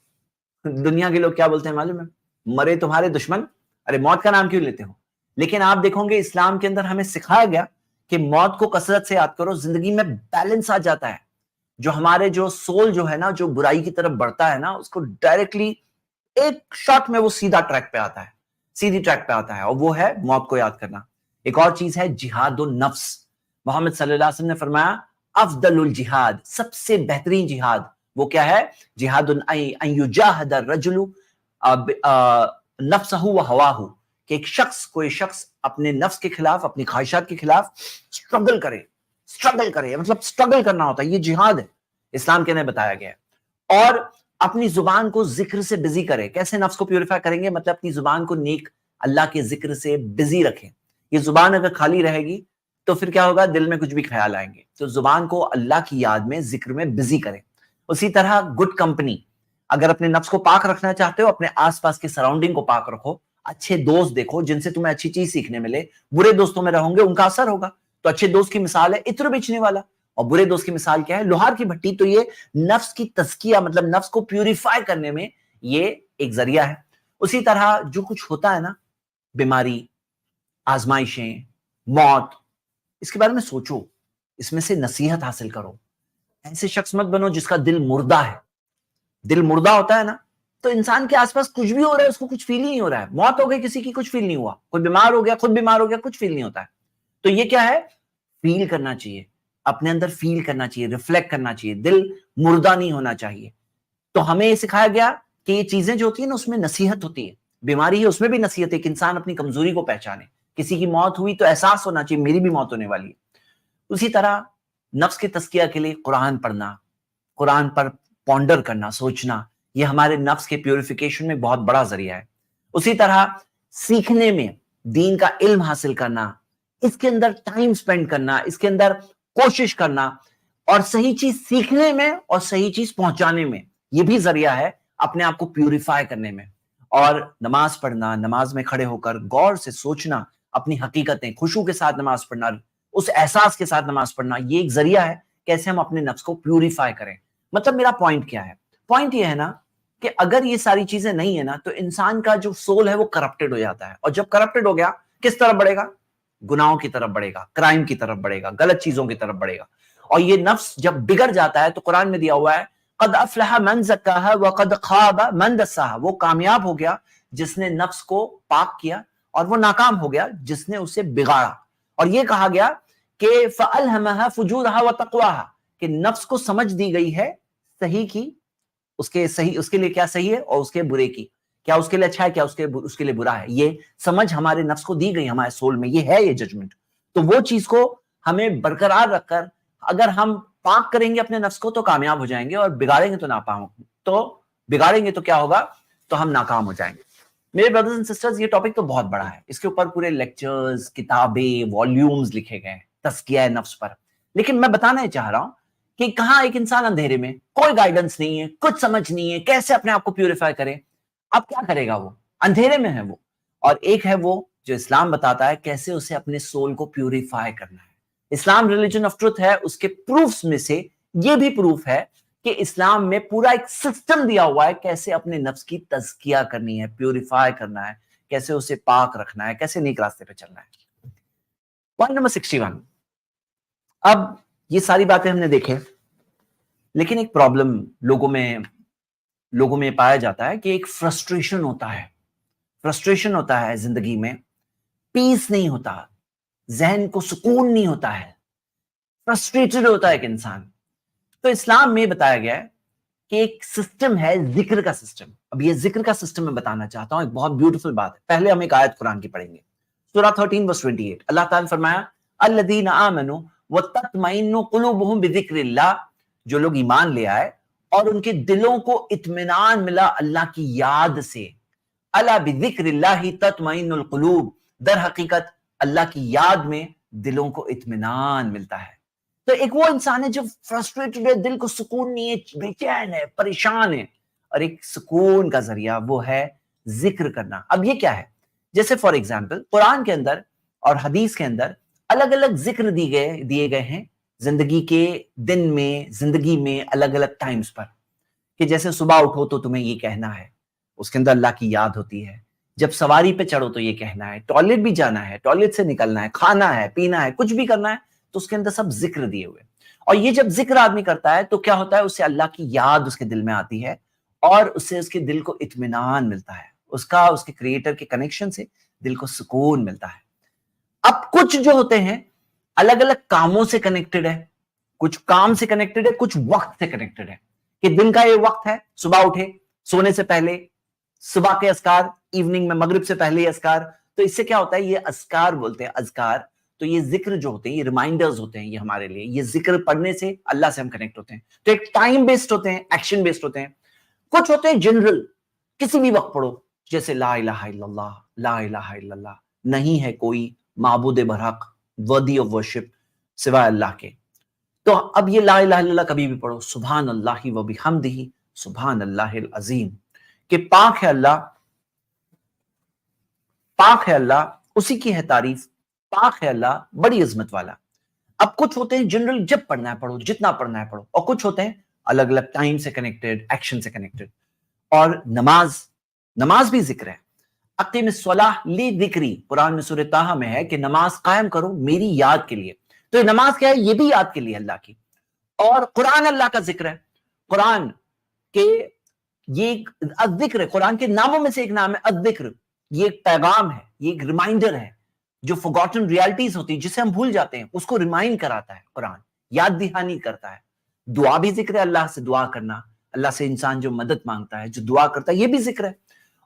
دنیا کے لوگ کیا بولتے ہیں معلوم ہے؟ مرے تمہارے دشمن، ارے موت کا نام کیوں لیتے ہو؟ لیکن آپ دیکھو گے اسلام کے اندر ہمیں سکھایا گیا کہ موت کو کثرت سے یاد کرو، زندگی میں بیلنس آ جاتا ہے۔ جو ہمارے جو سول جو ہے نا، جو برائی کی طرف بڑھتا ہے نا، اس کو ڈائریکٹلی ایک شاٹ میں وہ سیدھا ٹریک پہ آتا ہے، سیدھی ٹریک پہ آتا ہے، اور وہ ہے موت کو یاد کرنا۔ ایک اور چیز ہے جہاد النفس۔ محمد صلی اللہ علیہ وسلم نے فرمایا افضل الجہاد، سب سے بہترین جہاد وہ کیا ہے؟ جہاد ان یجاہد الرجل نفسہ و ہواہ، کہ ایک شخص، کوئی شخص اپنے نفس کے خلاف، اپنی خواہشات کے خلاف سٹرگل کرے، مطلب سٹرگل کرنا ہوتا ہے، یہ جہاد ہے، اسلام کے نے بتایا گیا ہے۔ اور اپنی زبان کو ذکر سے بزی کرے۔ کیسے نفس کو پیوریفائی کریں گے؟ مطلب اپنی زبان کو نیک اللہ کے ذکر سے بزی رکھیں۔ یہ زبان اگر خالی رہے گی تو پھر کیا ہوگا؟ دل میں کچھ بھی خیال آئیں گے، تو زبان کو اللہ کی یاد میں، ذکر میں بزی کریں۔ اسی طرح گڈ کمپنی، اگر اپنے نفس کو پاک رکھنا چاہتے ہو، اپنے آس پاس کے سراؤنڈنگ کو پاک رکھو، اچھے دوست دیکھو جن سے تمہیں اچھی چیز سیکھنے ملے۔ برے دوستوں میں رہوں گے ان کا اثر ہوگا، تو اچھے دوست کی مثال ہے عطر بیچنے والا، اور برے دوست کی مثال کیا ہے؟ لوہار کی بھٹی۔ تو یہ نفس کی تزکیہ، مطلب نفس کو پیوریفائی کرنے میں یہ ایک ذریعہ ہے۔ اسی طرح جو کچھ ہوتا ہے نا، بیماری، آزمائشیں، موت، اس کے بارے میں سوچو، اس میں سے نصیحت حاصل کرو۔ ایسے شخص مت بنو جس کا دل مردہ ہے۔ دل مردہ ہوتا ہے نا، تو انسان کے آس پاس کچھ بھی ہو رہا ہے اس کو کچھ فیل نہیں ہو رہا ہے۔ موت ہو گئی کسی کی، کچھ فیل نہیں ہوا، کوئی بیمار ہو گیا، خود بیمار ہو گیا، کچھ فیل نہیں ہوتا ہے۔ تو یہ کیا ہے؟ فیل کرنا چاہیے، اپنے اندر فیل کرنا چاہیے، ریفلیکٹ کرنا چاہیے، دل مردہ نہیں ہونا چاہیے۔ تو ہمیں یہ سکھایا گیا کہ یہ چیزیں جو ہوتی ہیں نا، اس میں نصیحت ہوتی ہے۔ بیماری ہے اس میں بھی نصیحت ہے کہ انسان اپنی کمزوری کو پہچانے۔ کسی کی موت ہوئی تو احساس ہونا چاہیے میری بھی موت ہونے والی ہے۔ اسی طرح نفس کے تزکیہ کے لیے قرآن پڑھنا، قرآن پر پونڈر کرنا، سوچنا، یہ ہمارے نفس کے پیوریفیکیشن میں بہت بڑا ذریعہ ہے۔ اسی طرح سیکھنے میں، دین کا علم حاصل کرنا، اس کے اندر ٹائم سپینڈ کرنا، اس کے اندر کوشش کرنا، اور صحیح چیز سیکھنے میں اور صحیح چیز پہنچانے میں، یہ بھی ذریعہ ہے اپنے آپ کو پیوریفائی کرنے میں۔ اور نماز پڑھنا، نماز میں کھڑے ہو کر غور سے سوچنا اپنی حقیقتیں، خشوع کے ساتھ نماز پڑھنا، اس احساس کے ساتھ نماز پڑھنا، یہ ایک ذریعہ ہے کیسے ہم اپنے نفس کو پیوریفائی کریں۔ مطلب میرا پوائنٹ کیا ہے؟ پوائنٹ یہ ہے نا کہ اگر یہ ساری چیزیں نہیں ہے نا، تو انسان کا جو سول ہے وہ کرپٹڈ ہو جاتا ہے، اور جب کرپٹڈ ہو گیا کس طرف بڑھے گا؟ گناہوں کی طرف بڑھے گا، کرائم کی طرف بڑھے گا، غلط چیزوں کی طرف بڑھے گا۔ اور یہ نفس جب بگڑ جاتا ہے تو قرآن میں دیا ہوا ہے قد افلح من زکاها وقد خاب من دساها، وہ کامیاب ہو گیا جس نے نفس کو پاک کیا، اور وہ ناکام ہو گیا جس نے اسے بگاڑا۔ اور یہ کہا گیا کہ فَأَلْهَمَهَا فُجُورَهَا وَتَقْوَاهَا، کہ نفس کو سمجھ دی گئی ہے صحیح کی، اس کے لیے کیا صحیح ہے اور اس کے برے کی، کیا اس کے لیے اچھا ہے، کیا اس کے لیے برا ہے۔ یہ سمجھ ہمارے نفس کو دی گئی، ہمارے سول میں یہ ہے، یہ ججمنٹ۔ تو وہ چیز کو ہمیں برقرار رکھ کر اگر ہم پاک کریں گے اپنے نفس کو تو کامیاب ہو جائیں گے، اور بگاڑیں گے تو بگاڑیں گے تو کیا ہوگا؟ تو ہم ناکام ہو جائیں گے۔ میرے بردرز اینڈ سسٹرز، یہ ٹاپک تو بہت بڑا ہے، اس کے اوپر پورے لیکچرز، کتابیں، والیومز لکھے گئے ہیں تزکیہ نفس پر، لیکن میں بتانا یہ چاہ رہا ہوں کہ کہاں ایک انسان اندھیرے میں، کوئی گائیڈنس نہیں ہے، کچھ سمجھ نہیں ہے، کیسے اپنے آپ کو پیوریفائی کرے، اب کیا کرے گا؟ وہ اندھیرے میں ہے وہ، اور ایک ہے وہ جو اسلام بتاتا ہے کیسے اسے اپنے سول کو پیوریفائی کرنا ہے۔ اسلام ریلیجن آف ٹروتھ ہے، اس کے پروفز میں سے یہ بھی پروف ہے کہ اسلام میں پورا ایک سسٹم دیا ہوا ہے کیسے اپنے نفس کی تزکیہ کرنی ہے, پیوریفائی کرنا ہے, کیسے اسے پاک رکھنا ہے, کیسے نیک راستے پہ چلنا ہے. Point number 61. اب یہ ساری باتیں ہم نے دیکھیں, لیکن ایک پرابلم لوگوں میں پایا جاتا ہے کہ ایک فرسٹریشن ہوتا ہے زندگی میں, پیس نہیں ہوتا, ذہن کو سکون نہیں ہوتا ہے, فرسٹریٹڈ ہوتا ہے ایک انسان. تو اسلام میں بتایا گیا ہے کہ ایک سسٹم ہے ذکر کا سسٹم. اب یہ ذکر کا سسٹم میں بتانا چاہتا ہوں, ایک بہت بیوٹیفل بات ہے. پہلے ہم ایک آیت قرآن کی پڑھیں گے, سورہ 13 verse 28. اللہ تعالیٰ نے فرمایا الذین آمنوا وتطمئن قلوبہم بذکر اللہ, جو لوگ ایمان لے آئے اور ان کے دلوں کو اطمینان ملا اللہ کی یاد سے. الا بذکر اللہ تطمئن القلوب, در حقیقت اللہ کی یاد میں دلوں کو اطمینان ملتا ہے. تو ایک وہ انسان ہے جو فرسٹریٹڈ ہے, دل کو سکون نہیں ہے, بے چین ہے, پریشان ہے, اور ایک سکون کا ذریعہ وہ ہے ذکر کرنا. اب یہ کیا ہے؟ جیسے فار ایگزامپل قرآن کے اندر اور حدیث کے اندر الگ الگ ذکر دیے گئے ہیں زندگی کے دن میں, زندگی میں الگ الگ ٹائمز پر, کہ جیسے صبح اٹھو تو تمہیں یہ کہنا ہے, اس کے اندر اللہ کی یاد ہوتی ہے. جب سواری پہ چڑھو تو یہ کہنا ہے, ٹوائلٹ بھی جانا ہے, ٹوائلٹ سے نکلنا ہے, کھانا ہے, پینا ہے, کچھ بھی کرنا ہے, تو اس کے اندر سب ذکر دیے ہوئے. اور یہ جب ذکر آدمی کرتا ہے تو کیا ہوتا ہے, اسے اللہ کی یاد اس کے دل میں آتی ہے اور اسے اس کے دل کو اطمینان ملتا ہے, اس کے کریٹر کے کنیکشن سے دل کو سکون ملتا ہے. اب کچھ جو ہوتے ہیں الگ الگ کاموں سے کنیکٹڈ ہے, کچھ کام سے کنیکٹڈ ہے, کچھ وقت سے کنیکٹڈ ہے, کہ دن کا یہ وقت ہے, صبح اٹھے, سونے سے پہلے صبح کے اذکار, ایوننگ میں مغرب سے پہلے اذکار. تو اس سے کیا ہوتا ہے, یہ اذکار بولتے ہیں, اذکار. تو یہ ذکر جو ہوتے ہیں یہ ریمائنڈرز ہوتے ہیں, یہ ہمارے لیے, یہ ذکر پڑھنے سے اللہ سے ہم کنیکٹ ہوتے ہیں. تو ایک ٹائم بیسڈ ہوتے ہیں, ایکشن بیسڈ ہوتے ہیں. کچھ ہوتے ہیں جنرل, کسی بھی وقت پڑھو, جیسے لا الہ الا اللہ, لا الہ الا اللہ, نہیں ہے کوئی معبود برحق worthy of worship سوائے اللہ کے. تو اب یہ لا الہ الا اللہ کبھی بھی پڑھو, سبحان اللہ و بحمدہ سبحان اللہ العظیم, کہ پاک ہے اللہ, پاک ہے اللہ, اسی کی ہے تعریف, پاک ہے اللہ, بڑی عظمت والا. اب کچھ ہوتے ہیں جنرل, جب پڑھنا ہے پڑھو, جتنا پڑھنا ہے پڑھو, اور کچھ ہوتے ہیں الگ الگ ٹائم سے کنیکٹڈ, ایکشن سے کنیکٹڈ. اور نماز بھی ذکر ہے. اقیم الصلاۃ لذکری, قرآن میں سورہ طٰہٰ میں ہے کہ نماز قائم کرو میری یاد کے لیے. تو یہ نماز کیا ہے, یہ بھی یاد کے لیے اللہ کی. اور قرآن اللہ کا ذکر ہے, قرآن کے یہ الذکر ہے, قرآن کے ناموں میں سے ایک نام ہے الذکر. یہ ایک پیغام ہے, یہ ایک ریمائنڈر ہے, جو forgotten realities ہوتی ہیں جسے ہم بھول جاتے ہیں, اس کو ریمائنڈ کراتا ہے قرآن, یاد دہانی کرتا ہے. دعا بھی ذکر ہے, اللہ سے دعا کرنا, اللہ سے انسان جو مدد مانگتا ہے, جو دعا کرتا ہے, یہ بھی ذکر ہے.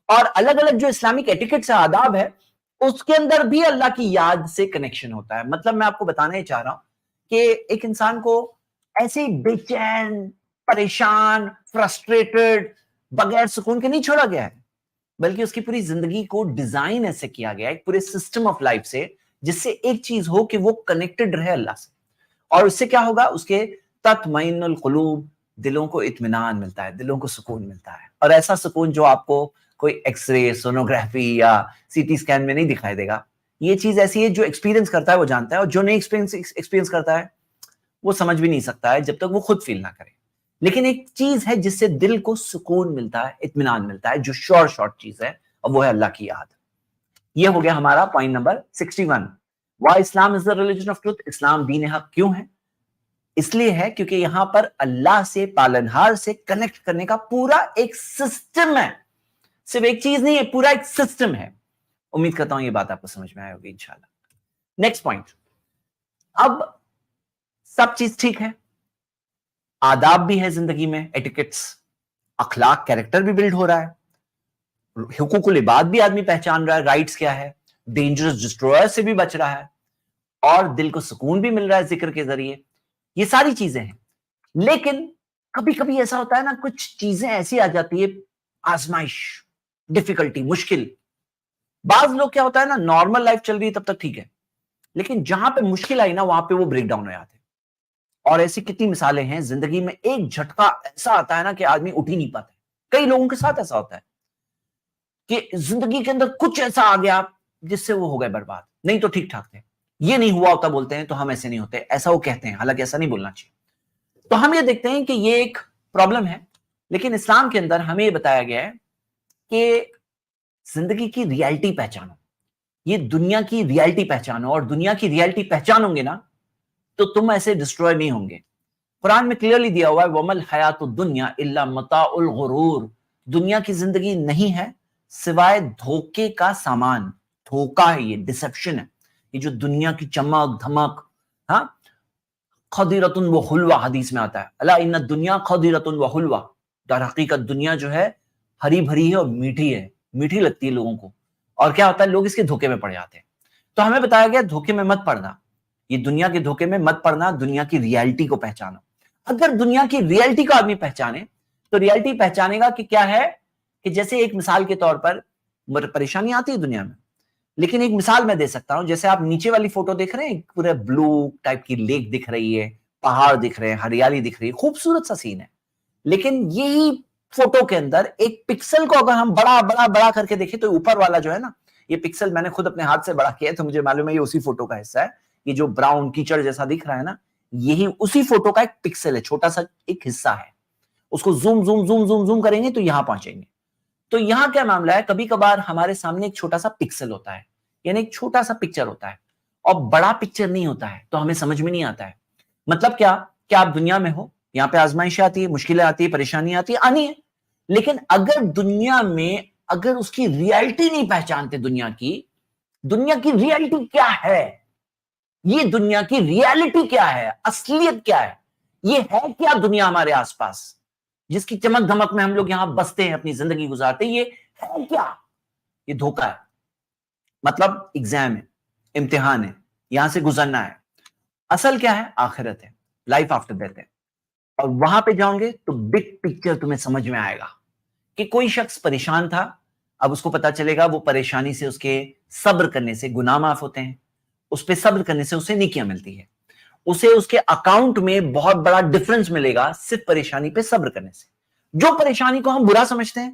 اور الگ الگ جو اسلامک ایٹیکٹس ہے, آداب ہے, اس کے اندر بھی اللہ کی یاد سے کنیکشن ہوتا ہے. مطلب میں آپ کو بتانا ہی چاہ رہا ہوں کہ ایک انسان کو ایسے بے چین, پریشان, فرسٹریٹڈ, بغیر سکون کے نہیں چھوڑا گیا ہے, بلکہ اس کی پوری زندگی کو ڈیزائن ایسے کیا گیا ہے, ایک پورے سسٹم آف لائف سے, جس سے ایک چیز ہو کہ وہ کنیکٹڈ رہے اللہ سے. اور اس سے کیا ہوگا, اس کے تطمئن القلوب, دلوں کو اطمینان ملتا ہے, دلوں کو سکون ملتا ہے. اور ایسا سکون جو آپ کو کوئی ایکس رے, سونوگرافی یا سی ٹی اسکین میں نہیں دکھائی دے گا. یہ چیز ایسی ہے جو ایکسپیرینس کرتا ہے وہ جانتا ہے, اور جو نہیں ایکسپیرینس کرتا ہے وہ سمجھ بھی نہیں سکتا ہے جب تک وہ خود فیل نہ کرے. لیکن ایک چیز ہے جس سے دل کو سکون ملتا ہے, اطمینان ملتا ہے, جو شارٹ چیز ہے, اور وہ ہے اللہ کی یاد. یہ ہو گیا ہمارا point number 61. Why Islam is the religion of truth? اسلام دین حق کیوں ہے؟ اس لیے ہے کیونکہ یہاں پر اللہ سے, پالنہار سے کنیکٹ کرنے کا پورا ایک سسٹم ہے. صرف ایک چیز نہیں ہے, پورا ایک سسٹم ہے. امید کرتا ہوں یہ بات آپ کو سمجھ میں آئے ہوگی انشاءاللہ. Next point. اب سب چیز ٹھیک ہے, آداب بھی ہے زندگی میں, ایٹیکٹس, اخلاق, کیریکٹر بھی بلڈ ہو رہا ہے, حقوق العباد بھی آدمی پہچان رہا ہے, رائٹس کیا ہے, ڈینجرس ڈسٹروئر سے بھی بچ رہا ہے, اور دل کو سکون بھی مل رہا ہے ذکر کے ذریعے. یہ ساری چیزیں ہیں. لیکن کبھی کبھی ایسا ہوتا ہے نا, کچھ چیزیں ایسی آ جاتی ہے, آزمائش, ڈیفیکلٹی, مشکل. بعض لوگ کیا ہوتا ہے نا, نارمل لائف چل رہی ہے تب تک ٹھیک ہے, لیکن جہاں پہ مشکل آئی نا وہاں پہ وہ بریک ڈاؤن ہو جاتے ہیں. اور ایسی کتنی مثالیں ہیں زندگی میں, ایک جھٹکا ایسا آتا ہے نا کہ آدمی اٹھ ہی نہیں پاتا. کئی لوگوں کے ساتھ ایسا ہوتا ہے کہ زندگی کے اندر کچھ ایسا آ گیا جس سے وہ ہو گئے برباد. نہیں تو ٹھیک ٹھاک تھے, یہ نہیں ہوا ہوتا بولتے ہیں, تو ہم ایسے نہیں ہوتے, ایسا وہ کہتے ہیں, حالانکہ ایسا نہیں بولنا چاہیے. تو ہم یہ دیکھتے ہیں کہ یہ ایک پرابلم ہے. لیکن اسلام کے اندر ہمیں یہ بتایا گیا ہے کہ زندگی کی ریالٹی پہچانو, یہ دنیا کی ریالٹی پہچانو, اور دنیا کی ریالٹی پہچانو گے نا تو تم ایسے ڈسٹروائے نہیں ہوں گے. قرآن میں کلیئرلی دیا ہوا ہے وَمَا الْحَيَاةُ الدُّنْيَا إِلَّا مَتَاعُ الْغُرُورِ, دنیا کی زندگی نہیں ہے سوائے دھوکے کا سامان. دھوکا ہے, یہ ڈسپشن ہے, یہ جو دنیا کی چمک دھمک, ہاں, خَضِرَةٌ وَحُلْوَةٌ حدیث میں آتا ہے, الا ان الدنیا خَضِرَةٌ وَحُلْوَةٌ, در حقیقت دنیا جو ہے ہری بھری ہے اور میٹھی ہے, میٹھی لگتی ہے لوگوں کو, اور کیا ہوتا ہے لوگ اس کے دھوکے میں پڑ جاتے ہیں. تو ہمیں بتایا گیا دھوکے میں مت پڑنا, یہ دنیا کے دھوکے میں مت پڑنا, دنیا کی ریالٹی کو پہچانو. اگر دنیا کی ریالٹی کو آدمی پہچانے تو ریالٹی پہچانے گا کہ کیا ہے, کہ جیسے ایک مثال کے طور پر پریشانی آتی ہے دنیا میں, لیکن ایک مثال میں دے سکتا ہوں. جیسے آپ نیچے والی فوٹو دیکھ رہے ہیں, پورے بلو ٹائپ کی لیک دکھ رہی ہے, پہاڑ دکھ رہے ہیں, ہریالی دکھ رہی ہے, خوبصورت سا سین ہے. لیکن یہی فوٹو کے اندر ایک پکسل کو اگر ہم بڑا بڑا بڑا کر کے دیکھیں تو اوپر والا جو ہے نا, یہ پکسل میں نے خود اپنے ہاتھ سے بڑا کیا ہے تو مجھے معلوم ہے یہ اسی فوٹو کا حصہ ہے. یہ جو براؤن کیچڑ جیسا دکھ رہا ہے نا, یہی اسی فوٹو کا ایک پکسل ہے, چھوٹا سا ایک حصہ ہے. اس کو zoom zoom zoom zoom zoom کریں گے تو یہاں پہنچیں گے. تو یہاں کیا معاملہ ہے, کبھی کبھار ہمارے سامنے ایک چھوٹا سا پکسل ہوتا ہے, یعنی ایک چھوٹا سا پکچر ہوتا ہے, اور بڑا پکچر نہیں ہوتا ہے, تو ہمیں سمجھ میں نہیں آتا ہے. مطلب کیا کہ آپ دنیا میں ہو, یہاں پہ آزمائشیں آتی ہے, مشکلیں آتی ہے, پریشانیاں آتی ہے, آنی ہے. لیکن اگر دنیا میں اگر اس کی ریالٹی نہیں پہچانتے, دنیا کی ریالٹی کیا ہے, یہ دنیا کی ریالٹی کیا ہے, اصلیت کیا ہے, یہ ہے کیا دنیا ہمارے آس پاس جس کی چمک دھمک میں ہم لوگ یہاں بستے ہیں, اپنی زندگی گزارتے ہیں, یہ ہے کیا, یہ دھوکا ہے. مطلب ایگزام ہے, امتحان ہے, یہاں سے گزرنا ہے. اصل کیا ہے, آخرت ہے, لائف آفٹر ڈیتھ ہے. اور وہاں پہ جاؤں گے تو بگ پکچر تمہیں سمجھ میں آئے گا کہ کوئی شخص پریشان تھا, اب اس کو پتا چلے گا وہ پریشانی سے اس کے صبر کرنے سے گناہ معاف ہوتے ہیں, اس پہ صبر کرنے سے اسے نیکیاں ملتی ہے, اسے اس کے اکاؤنٹ میں بہت بڑا ڈفرنس ملے گا صرف پریشانی پہ صبر کرنے سے. جو پریشانی کو ہم برا سمجھتے ہیں,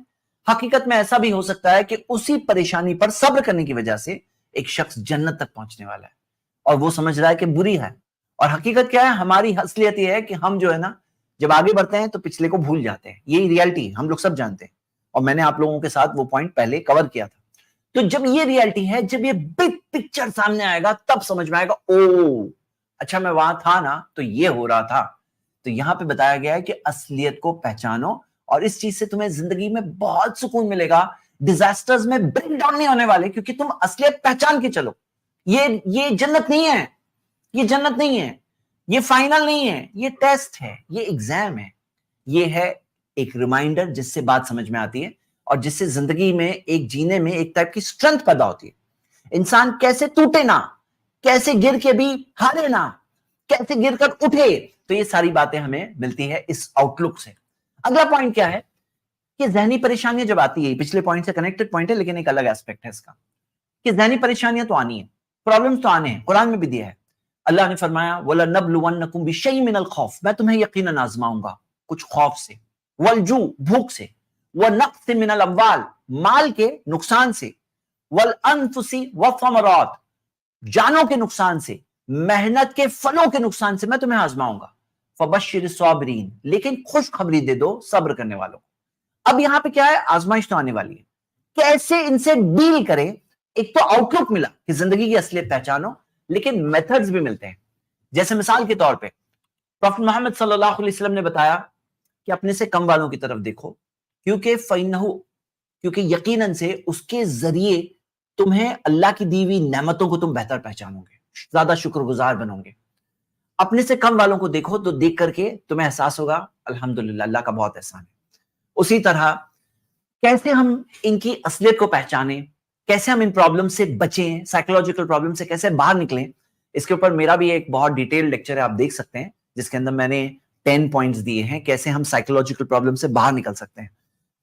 حقیقت میں ایسا بھی ہو سکتا ہے کہ اسی پریشانی پر صبر کرنے کی وجہ سے ایک شخص جنت تک پہنچنے والا ہے, اور وہ سمجھ رہا ہے کہ بری ہے. اور حقیقت کیا ہے, ہماری اصلیت یہ ہے کہ ہم جو ہے نا جب آگے بڑھتے ہیں تو پچھلے کو بھول جاتے ہیں. یہی ریالٹی ہم لوگ سب جانتے ہیں, اور میں نے آپ لوگوں کے ساتھ وہ پوائنٹ پہلے کور کیا تھا. تو جب یہ ریالٹی ہے, جب یہ بگ پکچر سامنے آئے گا, تب سمجھ میں آئے گا او اچھا میں وہاں تھا نا تو یہ ہو رہا تھا. تو یہاں پہ بتایا گیا ہے کہ اصلیت کو پہچانو, اور اس چیز سے تمہیں زندگی میں بہت سکون ملے گا. ڈیزاسٹرز میں بریک ڈاؤن نہیں ہونے والے, کیونکہ تم اصلیت پہچان کے چلو. یہ جنت نہیں ہے, یہ جنت نہیں ہے, یہ فائنل نہیں ہے, یہ ٹیسٹ ہے, یہ ایگزام ہے. یہ ہے ایک ریمائنڈر جس سے بات سمجھ میں آتی ہے, اور جس سے زندگی میں ایک جینے میں ایک ٹائپ کی اسٹرینتھ پیدا ہوتی ہے. انسان کیسے ٹوٹے نہ, کیسے گر کے بھی ہارے نہ, کیسے گر کر اٹھے. تو یہ ساری باتیں ہمیں ملتی ہے اس آؤٹ لک سے. اگلا پوائنٹ کیا ہے کہ ذہنی پریشانیاں جب آتی ہے, پچھلے پوائنٹ سے کنیکٹڈ پوائنٹ ہے لیکن ایک الگ ایسپیکٹ ہے اس کا, کہ ذہنی پریشانیاں تو آنی ہیں, پرابلمز تو آنے ہیں. قرآن میں بھی دیا ہے, اللہ نے فرمایا وَلَنَبْلُوَنَّكُمْ بِشَيْءٍ مِّنَ الْخَوْفِ, میں تمہیں یقیناً آزماؤں گا کچھ خوف سے, وَالْجُوعِ بھوک سے, وَنَقْصٍ مِّنَ الْأَمْوَالِ مال کے نقصان سے, وَالْأَنفُسِ وَالثَّمَرَاتِ جانوں کے نقصان سے, محنت کے پھلوں کے نقصان سے میں تمہیں آزماؤں گا. فَبَشِّرِ الصَّابِرِينَ لیکن خوشخبری دے دو صبر کرنے والوں کو. اب یہاں پہ کیا ہے, آزمائش تو آنے والی ہے, کیسے ان سے ڈیل کریں. ایک تو آؤٹ لک ملا کہ زندگی کی اصلیت پہچانو, لیکن میتھڈز بھی ملتے ہیں. جیسے مثال کے طور پہ پروفیٹ محمد صلی اللہ علیہ وسلم نے بتایا کہ اپنے سے کم والوں کی طرف دیکھو, کیونکہ یقیناً سے اس کے ذریعے تمہیں اللہ کی دی ہوئی نعمتوں کو تم بہتر پہچانو گے, زیادہ شکر گزار بنو گے. اپنے سے کم والوں کو دیکھو تو دیکھ کر کے تمہیں احساس ہوگا الحمدللہ اللہ کا بہت احسان ہے. اسی طرح کیسے ہم ان کی اصلیت کو پہچانیں, کیسے ہم ان پرابلم سے بچیں, سائیکولوجیکل پرابلم سے کیسے باہر نکلیں, اس کے اوپر میرا بھی ایک بہت ڈیٹیل لیکچر ہے, آپ دیکھ سکتے ہیں, جس کے اندر میں نے 10 پوائنٹس دیے ہیں کیسے ہم سائیکولوجیکل پرابلم سے باہر نکل سکتے ہیں.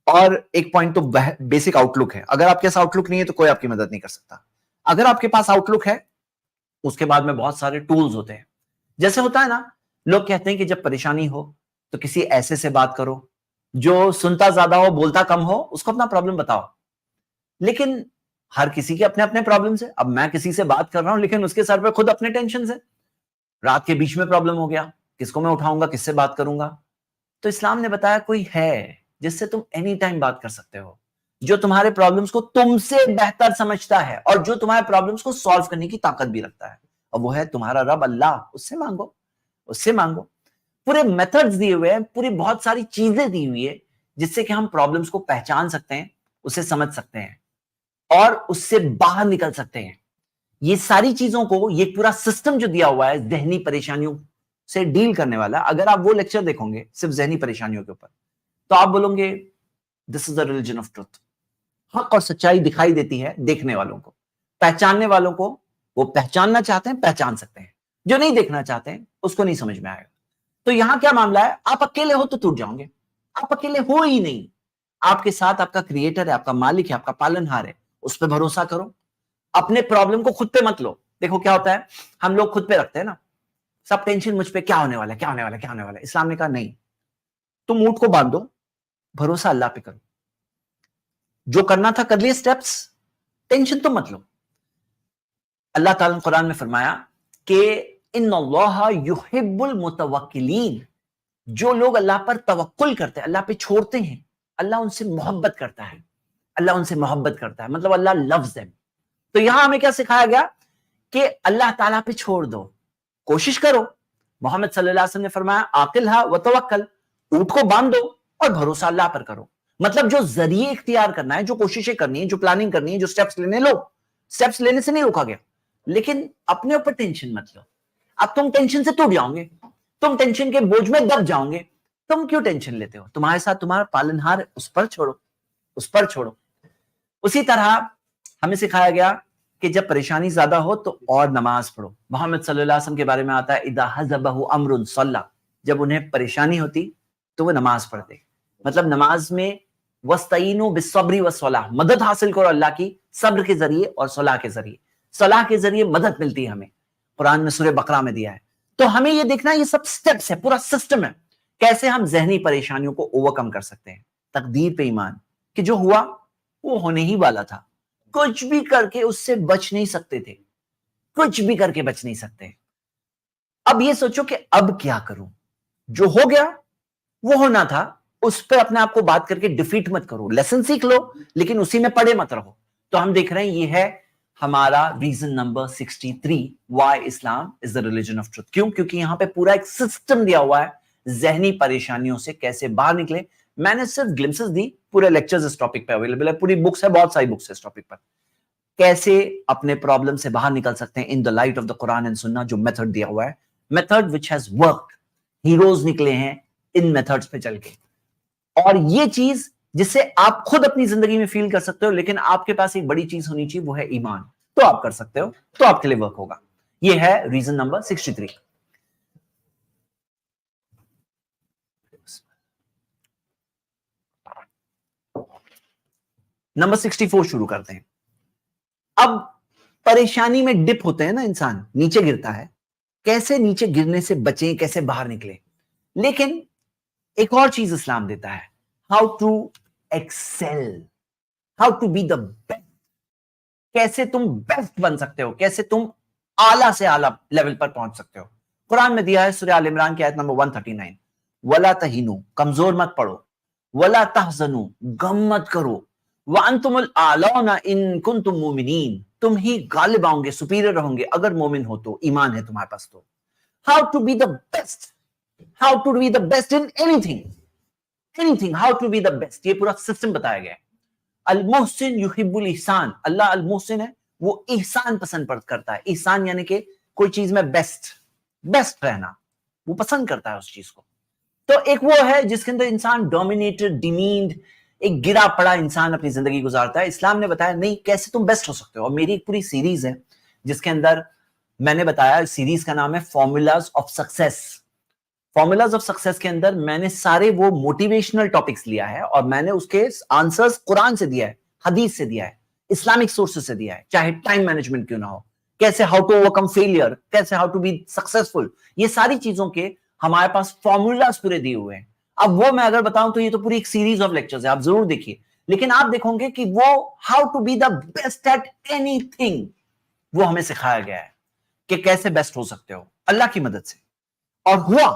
اور ایک پوائنٹ تو بیسک آؤٹ لک ہے, اگر آپ کے پاس آؤٹ لک نہیں ہے تو کوئی آپ کی مدد نہیں کر سکتا. اگر آپ کے پاس آؤٹ لک ہے اس کے بعد میں بہت سارے ٹولز ہوتے ہیں. جیسے ہوتا ہے نا, لوگ کہتے ہیں کہ جب پریشانی ہو تو کسی ایسے سے بات کرو جو سنتا زیادہ ہو بولتا کم ہو, اس کو اپنا پرابلم بتاؤ. لیکن ہر کسی کے اپنے اپنے پرابلمز ہیں. اب میں کسی سے بات کر رہا ہوں لیکن اس کے سر پہ خود اپنے ٹینشنز ہیں. رات کے بیچ میں پرابلم ہو گیا, کس کو میں اٹھاؤں گا, کس سے بات کروں گا, تو اسلام نے بتایا کوئی ہے جس سے تم اینی ٹائم بات کر سکتے ہو, جو تمہارے پرابلمز کو تم سے بہتر سمجھتا ہے اور جو تمہارے پرابلمز کو سالو کرنے کی طاقت بھی رکھتا ہے, اور وہ ہے تمہارا رب اللہ. اس سے مانگو, اس سے مانگو. پورے میتھڈز دیے ہوئے ہیں, پوری بہت ساری چیزیں دی ہوئی ہے جس سے کہ ہم پرابلمز کو پہچان سکتے ہیں, اسے سمجھ سکتے ہیں اور اس سے باہر نکل سکتے ہیں. یہ ساری چیزوں کو, یہ پورا سسٹم جو دیا ہوا ہے ذہنی پریشانیوں سے ڈیل کرنے والا, اگر آپ وہ لیکچر دیکھو گے صرف ذہنی پریشانیوں کے اوپر, تو آپ بولو گے دس از the religion of truth. حق اور سچائی دکھائی دیتی ہے دیکھنے والوں کو, پہچاننے والوں کو وہ پہچاننا چاہتے ہیں پہچان سکتے ہیں, جو نہیں دیکھنا چاہتے ہیں اس کو نہیں سمجھ میں آئے گا. تو یہاں کیا معاملہ ہے, آپ اکیلے ہو تو ٹوٹ جاؤں گے, آپ اکیلے ہو ہی نہیں, آپ کے ساتھ آپ کا کریٹر ہے, آپ کا مالک ہے, آپ کا پالن ہار ہے, اس پہ بھروسہ کرو. اپنے پرابلم کو خود پہ مت لو. دیکھو کیا ہوتا ہے, ہم لوگ خود پہ رکھتے ہیں نا, سب ٹینشن مجھ پہ, کیا ہونے والا ہے, کیا ہونے والا ہے, کیا ہونے والا ہے. اسلام نے کہا نہیں, تم اونٹ کو باندھ دو, بھروسہ اللہ پہ کرو, جو کرنا تھا کر لیے سٹیپس, ٹینشن تو مت لو. اللہ تعالیٰ نے قرآن میں فرمایا کہ ان اللہ یحب المتوکلین, جو لوگ اللہ پر توکل کرتے ہیں, اللہ پہ چھوڑتے ہیں, اللہ ان سے محبت کرتا ہے, اللہ ان سے محبت کرتا ہے, مطلب اللہ loves them. تو یہاں ہمیں کیا سکھایا گیا کہ اللہ تعالیٰ پہ چھوڑ دو, کوشش کرو. محمد صلی اللہ علیہ وسلم نے فرمایا عاقلھا وتوکل, اونٹ کو باندھ دو اور بھروسہ اللہ پر کرو. مطلب جو ذریعے اختیار کرنا ہے, جو کوششیں کرنی ہے, جو پلاننگ کرنی ہے, جو سٹیپس لینے لو. سٹیپس لینے سے نہیں روکا گیا, لیکن اپنے اوپر ٹینشن مت لو. اب تم ٹینشن سے ٹوٹ جاؤ گے, تم ٹینشن کے بوجھ میں دب جاؤ گے. تم کیوں ٹینشن لیتے ہو, تمہارے ساتھ تمہارا پالنہار, اس پر چھوڑو, اس پر چھوڑو. اسی طرح ہمیں سکھایا گیا کہ جب پریشانی زیادہ ہو تو اور نماز پڑھو. محمد صلی اللہ علیہ وسلم کے بارے میں آتا ہے اذا حزبہ امر صلی, جب انہیں پریشانی ہوتی تو وہ نماز پڑھتے. مطلب نماز میں وَاسْتَعِينُوا بِالصَّبْرِ وَالصَّلَاةِ, مدد حاصل کرو اللہ کی صبر کے ذریعے اور صلاح کے ذریعے. صلاح کے ذریعے مدد ملتی ہے ہمیں, قرآن میں سورہ بقرہ میں دیا ہے. تو ہمیں یہ دیکھنا یہ سب سٹیپس ہے, پورا سسٹم ہے, کیسے ہم ذہنی پریشانیوں کو اوورکم کر سکتے ہیں. تقدیر پہ ایمان کہ جو ہوا وہ ہونے ہی والا تھا, کچھ بھی کر کے اس سے بچ نہیں سکتے تھے, کچھ بھی کر کے بچ نہیں سکتے. اب یہ سوچو کہ اب کیا کروں, جو ہو گیا وہ ہونا تھا, اس پہ اپنے آپ کو بات کر کے ڈیفیٹ مت کرو, لیسن سیکھ لو لیکن اسی میں پڑے مت رہو. تو ہم دیکھ رہے ہیں یہ ہے ہمارا reason number 63, why Islam is the religion of truth. کیوں, کیونکہ یہاں پہ پورا ایک سسٹم دیا ہوا ہے ذہنی پریشانیوں سے کیسے باہر نکلے. میں نے صرف گلمسز دی, پورے لیکچرز اس ٹاپک پہ اویلیبل ہے, پوری بکس ہے, بہت ساری بکس ہے اس ٹاپک پر, کیسے اپنے پرابلم سے باہر نکل سکتے ہیں in the light of the Quran and Sunnah. جو میتھڈ دیا ہوا ہے, method which has worked, heroes نکلے ہیں ان میتھڈز پہ چل کے. اور یہ چیز جس سے آپ خود اپنی زندگی میں فیل کر سکتے ہو, لیکن آپ کے پاس ایک بڑی چیز ہونی چاہیے, وہ ہے ایمان. تو آپ کر سکتے ہو, تو آپ کے لیے ورک ہوگا. یہ ہے ریزن نمبر 63. نمبر 64 شروع کرتے ہیں. اب پریشانی میں ڈپ ہوتے ہیں نا, انسان نیچے گرتا ہے, کیسے نیچے گرنے سے بچیں, کیسے باہر نکلیں. لیکن ایک اور چیز اسلام دیتا ہے, how to excel, how to be the best, کیسے تم بیسٹ بن سکتے ہو, کیسے تم اعلیٰ سے اعلیٰ لیول پر پہنچ سکتے ہو. قرآن میں دیا ہے سورہ آل عمران کی آیت نمبر 139, وَلَا تَهِنُوا, کمزور مت پڑو, وَلَا تَحْزَنُوا, غم مت کرو, وَأَنْتُمُ الْأَعْلَوْنَ إِن كُنتُم مُؤْمِنِينَ, تم ہی غالب آؤ گے, سپیریئر رہو گے اگر مومن ہو تو, ایمان ہے تمہارے پاس تو. How to be the best, how to be the best in any thing, how to be the best, یہ پورا سسٹم بتایا گیا ہے. المحسن یحب الاحسان, اللہ المحسن ہے, وہ احسان پسند کرتا ہے. احسان یعنی کہ کوئی چیز میں بیسٹ رہنا, وہ پسند کرتا ہے اس چیز کو. تو ایک وہ ہے جس کے اندر انسان ڈومینیٹڈ, ڈیمینڈ, ایک گرا پڑا انسان اپنی زندگی گزارتا ہے. اسلام نے بتایا نہیں, کیسے تم بیسٹ ہو سکتے ہو. اور میری ایک پوری سیریز ہے جس کے اندر میں نے بتایا, سیریز کا نام ہے formulas of success. Formulas of success کے اندر میں نے سارے وہ موٹیویشنل ٹاپکس لیا ہے اور میں نے اس کے آنسرز قرآن سے دیا ہے, حدیث سے دیا ہے, اسلامک سورسز سے دیا ہے, چاہے ٹائم مینجمنٹ کیوں نہ ہو, کیسے ہاؤ ٹو اوورکم فیلئر, کیسے ہاؤ ٹو بی سکسیسفل, یہ ساری چیزوں کے ہمارے پاس فارمولاز پورے دیے ہوئے ہیں. اب وہ میں اگر بتاؤں تو یہ تو پوری ایک سیریز آف لیکچرز ہے, آپ ضرور دیکھیے. لیکن آپ دیکھو گے کہ وہ how to be the best at اینی تھنگ, وہ ہمیں سکھایا گیا ہے کہ کیسے بیسٹ ہو سکتے ہو اللہ کی مدد سے. اور ہوا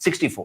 64।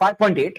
5.8,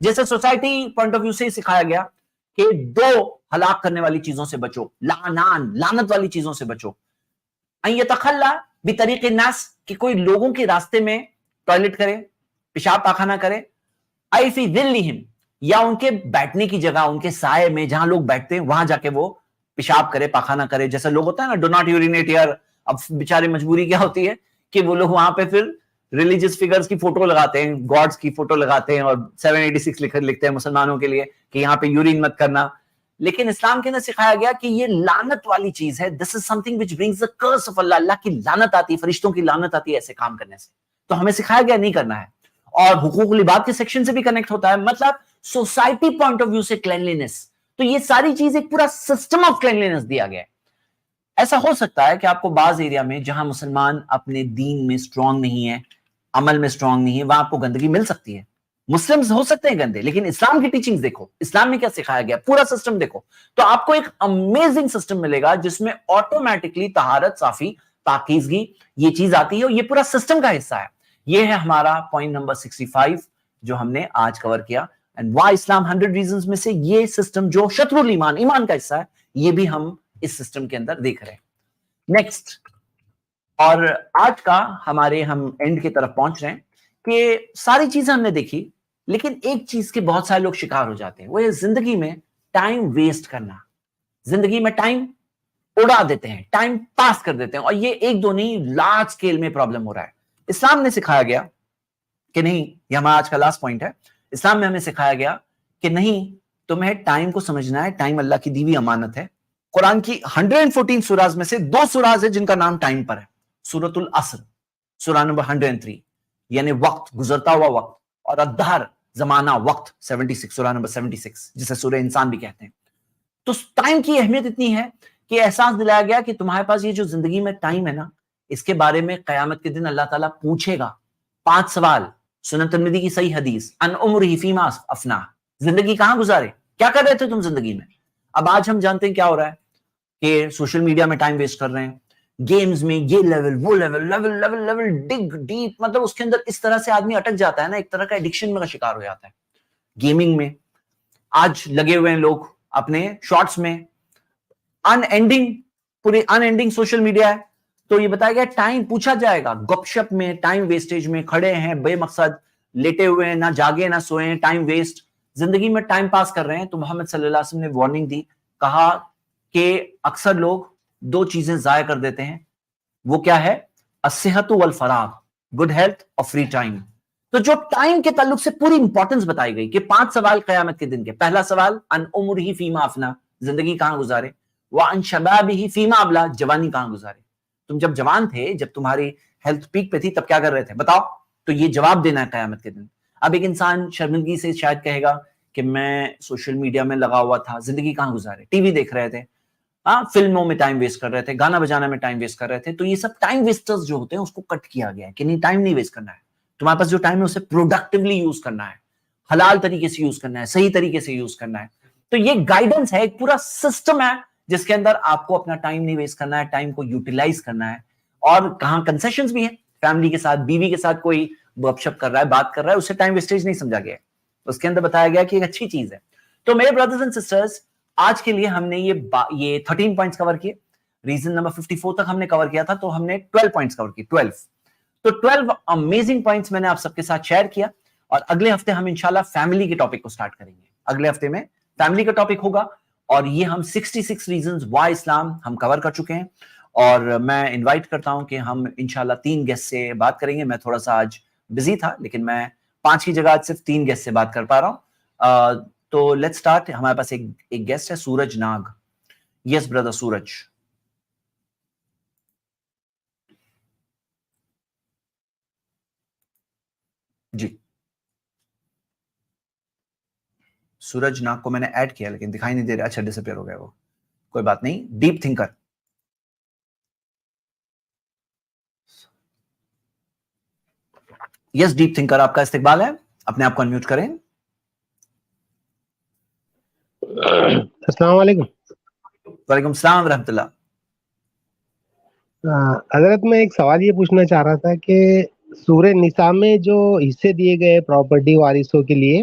جیسے سوسائٹی پوائنٹ آف ویو سے سکھایا گیا کہ 2 ہلاک کرنے والی چیزوں سے بچو، لعنت والی چیزوں سے بچو، ان یتخلا بطریق الناس، کہ کوئی لوگوں کے راستے میں ٹوائلٹ کرے، پیشاب پاخانہ کرے، ای فی ذلہم، یا ان کے بیٹھنے کی جگہ، ان کے سائے میں جہاں لوگ بیٹھتے ہیں وہاں جا کے وہ پیشاب کرے، پاخانہ کرے، جیسا لوگ ہوتا ہے نا ڈو ناٹ یورینیٹ ہیئر. اب بیچارے مجبوری کیا ہوتی ہے کہ وہ لوگ وہاں پہ پھر ریلیجیس فگرز کی فوٹو لگاتے ہیں، گاڈز کی فوٹو لگاتے ہیں، اور 786 لکھتے ہیں مسلمانوں کے لیے کہ یہاں پہ یورین مت کرنا. لیکن اسلام کے اندر سکھایا گیا کہ یہ لعنت والی چیز ہے. This is something which brings the curse of Allah. Allah کی لعنت آتی ہے، فرشتوں کی لعنت آتی ہے ایسے کام کرنے سے. تو ہمیں سکھایا گیا نہیں کرنا ہے. اور حقوق العباد کے سیکشن سے بھی کنیکٹ ہوتا ہے. مطلب سوسائٹی پوائنٹ آف ویو سے کلینلینس. تو یہ ساری چیز ایک پورا سسٹم آف کلینلینس دیا گیا ہے. ایسا ہو سکتا ہے کہ آپ کو بعض ایریا میں جہاں مسلمان اپنے دین میں سٹرونگ نہیں ہے، عمل میں سٹرونگ نہیں ہے، وہاں آپ کو گندگی مل سکتی ہے. مسلمز ہو سکتے ہیں گندے، لیکن اسلام کی ٹیچنگز دیکھو، اسلام میں کیا سکھایا گیا، پورا سسٹم دیکھو، تو آپ کو ایک امیزنگ سسٹم ملے گا جس میں آٹومیٹکلی طہارت، صافی، پاکیزگی یہ چیز آتی ہے، اور یہ پورا سسٹم کا حصہ ہے. یہ ہے ہمارا پوائنٹ نمبر 65 جو ہم نے آج کور کیا. اینڈ وائی اسلام 100 ریزنز میں سے یہ سسٹم جو شطر الایمان، ایمان کا حصہ ہے، یہ بھی ہم اس سسٹم کے اندر دیکھ رہے ہیں. نیکسٹ، اور آج کا ہم اینڈ کی طرف پہنچ رہے ہیں کہ ساری چیزیں ہم نے دیکھی، لیکن ایک چیز کے بہت سارے لوگ شکار ہو جاتے ہیں، وہ یہ زندگی میں ٹائم ویسٹ کرنا. زندگی میں ٹائم اڑا دیتے ہیں، ٹائم پاس کر دیتے ہیں، اور یہ ایک دو نہیں، لارج سکیل میں پرابلم ہو رہا ہے. اسلام نے سکھایا گیا کہ نہیں، یہ ہمارا آج کا لاسٹ پوائنٹ ہے. اسلام میں ہمیں سکھایا گیا کہ نہیں، تمہیں ٹائم کو سمجھنا ہے. ٹائم اللہ کی دی ہوئی امانت ہے. قرآن کی 114 سوراز میں سے 2 سوراز ہے جن کا نام ٹائم پر ہے. سورۃ العصر سورہ نمبر 103، یعنی وقت، گزرتا ہوا وقت، اور الدہر، زمانہ، وقت 76، سورہ نمبر 76، جسے سورہ انسان بھی کہتے ہیں. تو ٹائم کی اہمیت اتنی ہے کہ احساس دلایا گیا کہ تمہارے پاس یہ جو زندگی میں ٹائم ہے نا، اس کے بارے میں قیامت کے دن اللہ تعالیٰ پوچھے گا. 5 سوال، سنن ترمذی کی صحیح حدیث، ان عمرہ فیما افنا، زندگی کہاں گزارے، کیا کر رہے تھے تم زندگی میں. اب آج ہم جانتے ہیں کیا ہو رہا ہے کہ سوشل میڈیا میں ٹائم ویسٹ کر رہے ہیں، گیمز میں یہ لیول، وہ level, level level level, ڈگ deep, مطلب اس کے اندر اس طرح سے آدمی اٹک جاتا ہے نا، ایک طرح کا ایڈکشن کا شکار ہو جاتا ہے. گیمنگ میں آج لگے ہوئے ہیں لوگ، اپنے شارٹس میں، ان اینڈنگ، پوری ان اینڈنگ سوشل میڈیا ہے. تو یہ بتایا گیا ٹائم پوچھا جائے گا. گپ شپ میں، ٹائم ویسٹیج میں، کھڑے ہیں بے مقصد، لیٹے ہوئے ہیں، نہ جاگے نہ سوئے ہیں، ٹائم ویسٹ، زندگی میں ٹائم پاس کر رہے ہیں. تو محمد صلی اللہ علیہ وسلم نے وارننگ دی، کہا کہ اکثر لوگ 2 چیزیں ضائع کر دیتے ہیں. وہ کیا ہے؟ الصحت والفراغ، گڈ ہیلتھ اور فری ٹائم. تو جو ٹائم کے تعلق سے پوری امپورٹنس بتائی گئی کہ 5 سوال قیامت کے دن کے. پہلا سوال، ان عمرہ فیما افنا، زندگی کہاں گزارے، وعن شبابہ فیما ابلا، جوانی کہاں گزارے. تم جب جوان تھے، جب تمہاری ہیلتھ پیک پہ تھی، تب کیا کر رہے تھے بتاؤ. تو یہ جواب دینا ہے قیامت کے دن. اب ایک انسان شرمندگی سے شاید کہے گا کہ میں سوشل میڈیا میں لگا ہوا تھا، زندگی کہاں گزارے، ٹی وی دیکھ رہے تھے، فلموں میں ٹائم ویسٹ کر رہے تھے، گانا بجانا میں ٹائم ویسٹ کر رہے تھے. تو یہ سب ٹائم ویسٹرز جو ہوتے ہیں اس کو کٹ کیا گیا ہے کہ نہیں، ٹائم نہیں ویسٹ کرنا ہے. تمہارے پاس جو ٹائم ہے اسے پروڈکٹیولی یوز کرنا ہے، حلال طریقے سے یوز کرنا ہے، صحیح طریقے سے یوز کرنا ہے. تو یہ گائیڈنس ہے، ایک پورا سسٹم ہے جس کے اندر آپ کو اپنا ٹائم نہیں ویسٹ کرنا ہے، ٹائم کو یوٹیلائز کرنا ہے. اور کہاں کنسیشنز بھی ہیں، فیملی کے ساتھ، بیوی کے ساتھ کوئی گپ شپ کر رہا ہے، بات کر رہا ہے، اسے ٹائم ویسٹیج نہیں سمجھا گیا ہے. اس کے اندر بتایا گیا کہ ایک اچھی چیز ہے. تو میرے برادرز اینڈ سسٹرز، آج کے لیے ہم نے یہ 13 پوائنٹس کور کیے. ریزن نمبر 54 تک ہم نے کور کیا تھا، تو ہم نے 12 پوائنٹس کور کیے. 12 تو 12 امیزنگ پوائنٹس میں نے آپ سب کے ساتھ شیئر کیا. اور اگلے ہفتے ہم انشاءاللہ فیملی کے ٹاپک کو سٹارٹ کریں گے. اگلے ہفتے میں فیملی کا ٹاپک ہوگا، اور یہ ہم 66 ریزنز وائی اسلام ہم کور کر چکے ہیں. اور میں انوائٹ کرتا ہوں کہ ہم انشاءاللہ 3 گیسٹ سے بات کریں گے. میں تھوڑا سا آج بزی تھا، لیکن میں 5 کی جگہ آج صرف 3 گیسٹ سے بات کر پا رہا ہوں. تو لیٹس سٹارٹ. ہمارے پاس ایک گیسٹ ہے، سورج ناگ. یس بردر سورج. جی سورج ناگ کو میں نے ایڈ کیا لیکن دکھائی نہیں دے رہا. اچھا ڈس اپیئر ہو گیا وہ، کوئی بات نہیں. ڈیپ تھنکر، یس ڈیپ تھنکر، آپ کا استقبال ہے. اپنے آپ کو انمیوٹ کریں. السلام علیکم. وعلیکم السلام ورحمۃ اللہ. حضرت میں ایک سوال یہ پوچھنا چاہ رہا تھا کہ سورہ نساء میں جو حصے دیے گئے پراپرٹی وارثوں کے لیے،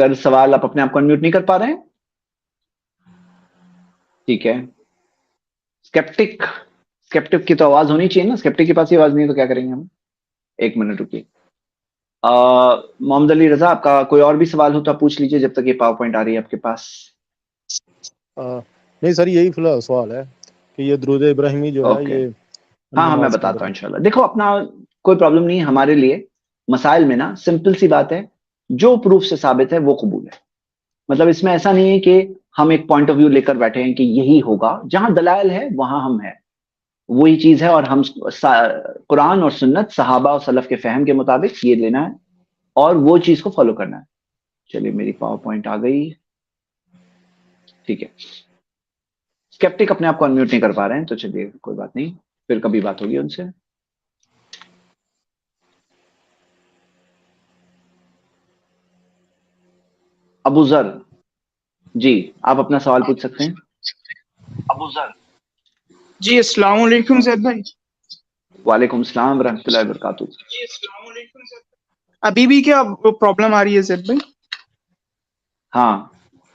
اگر سوال آپ اپنے آپ کو انمیوٹ نہیں کر پا رہے ہیں، ٹھیک ہے. اسکیپٹک کی تو آواز ہونی چاہیے نا، اسکیپٹک کے پاس ہی آواز نہیں ہے تو کیا کریں گے ہم. ایک منٹ رکیے. محمد علی رضا، آپ کا کوئی اور بھی سوال ہو تو آپ پوچھ لیجیے جب تک یہ پاور پوائنٹ آ رہی ہے آپ کے پاس. نہیں سر، یہی فی الحال سوال ہے کہ یہ درود ابراہیمی جو ہے اوکے. یہ ہاں میں نماز کے بتاتا اندر. ہوں انشاءاللہ. دیکھو اپنا کوئی پرابلم نہیں ہے ہمارے لیے مسائل میں نا، سمپل سی بات ہے، جو پروف سے ثابت ہے وہ قبول ہے. مطلب اس میں ایسا نہیں ہے کہ ہم ایک پوائنٹ آف ویو لے کر بیٹھے ہیں کہ یہی ہوگا، جہاں دلائل ہے وہاں ہم ہیں، وہی چیز ہے. اور ہم قرآن اور سنت، صحابہ اور سلف کے فہم کے مطابق یہ لینا ہے اور وہ چیز کو فالو کرنا ہے. چلیے میری پاور پوائنٹ آ گئی. ٹھیک ہے. اسکیپٹک اپنے آپ کو انمیوٹ نہیں کر پا رہے ہیں تو چلیے کوئی بات نہیں، پھر کبھی بات ہوگی ان سے. ابو ذر جی، آپ اپنا سوال پوچھ سکتے ہیں. ابو ذر جی السلام علیکم زید بھائی. وعلیکم السلام ورحمۃ اللہ وبرکاتہ. جی السلام علیکم زید بھائی. ابھی بھی کیا پرابلم آ رہی ہے زید بھائی؟ ہاں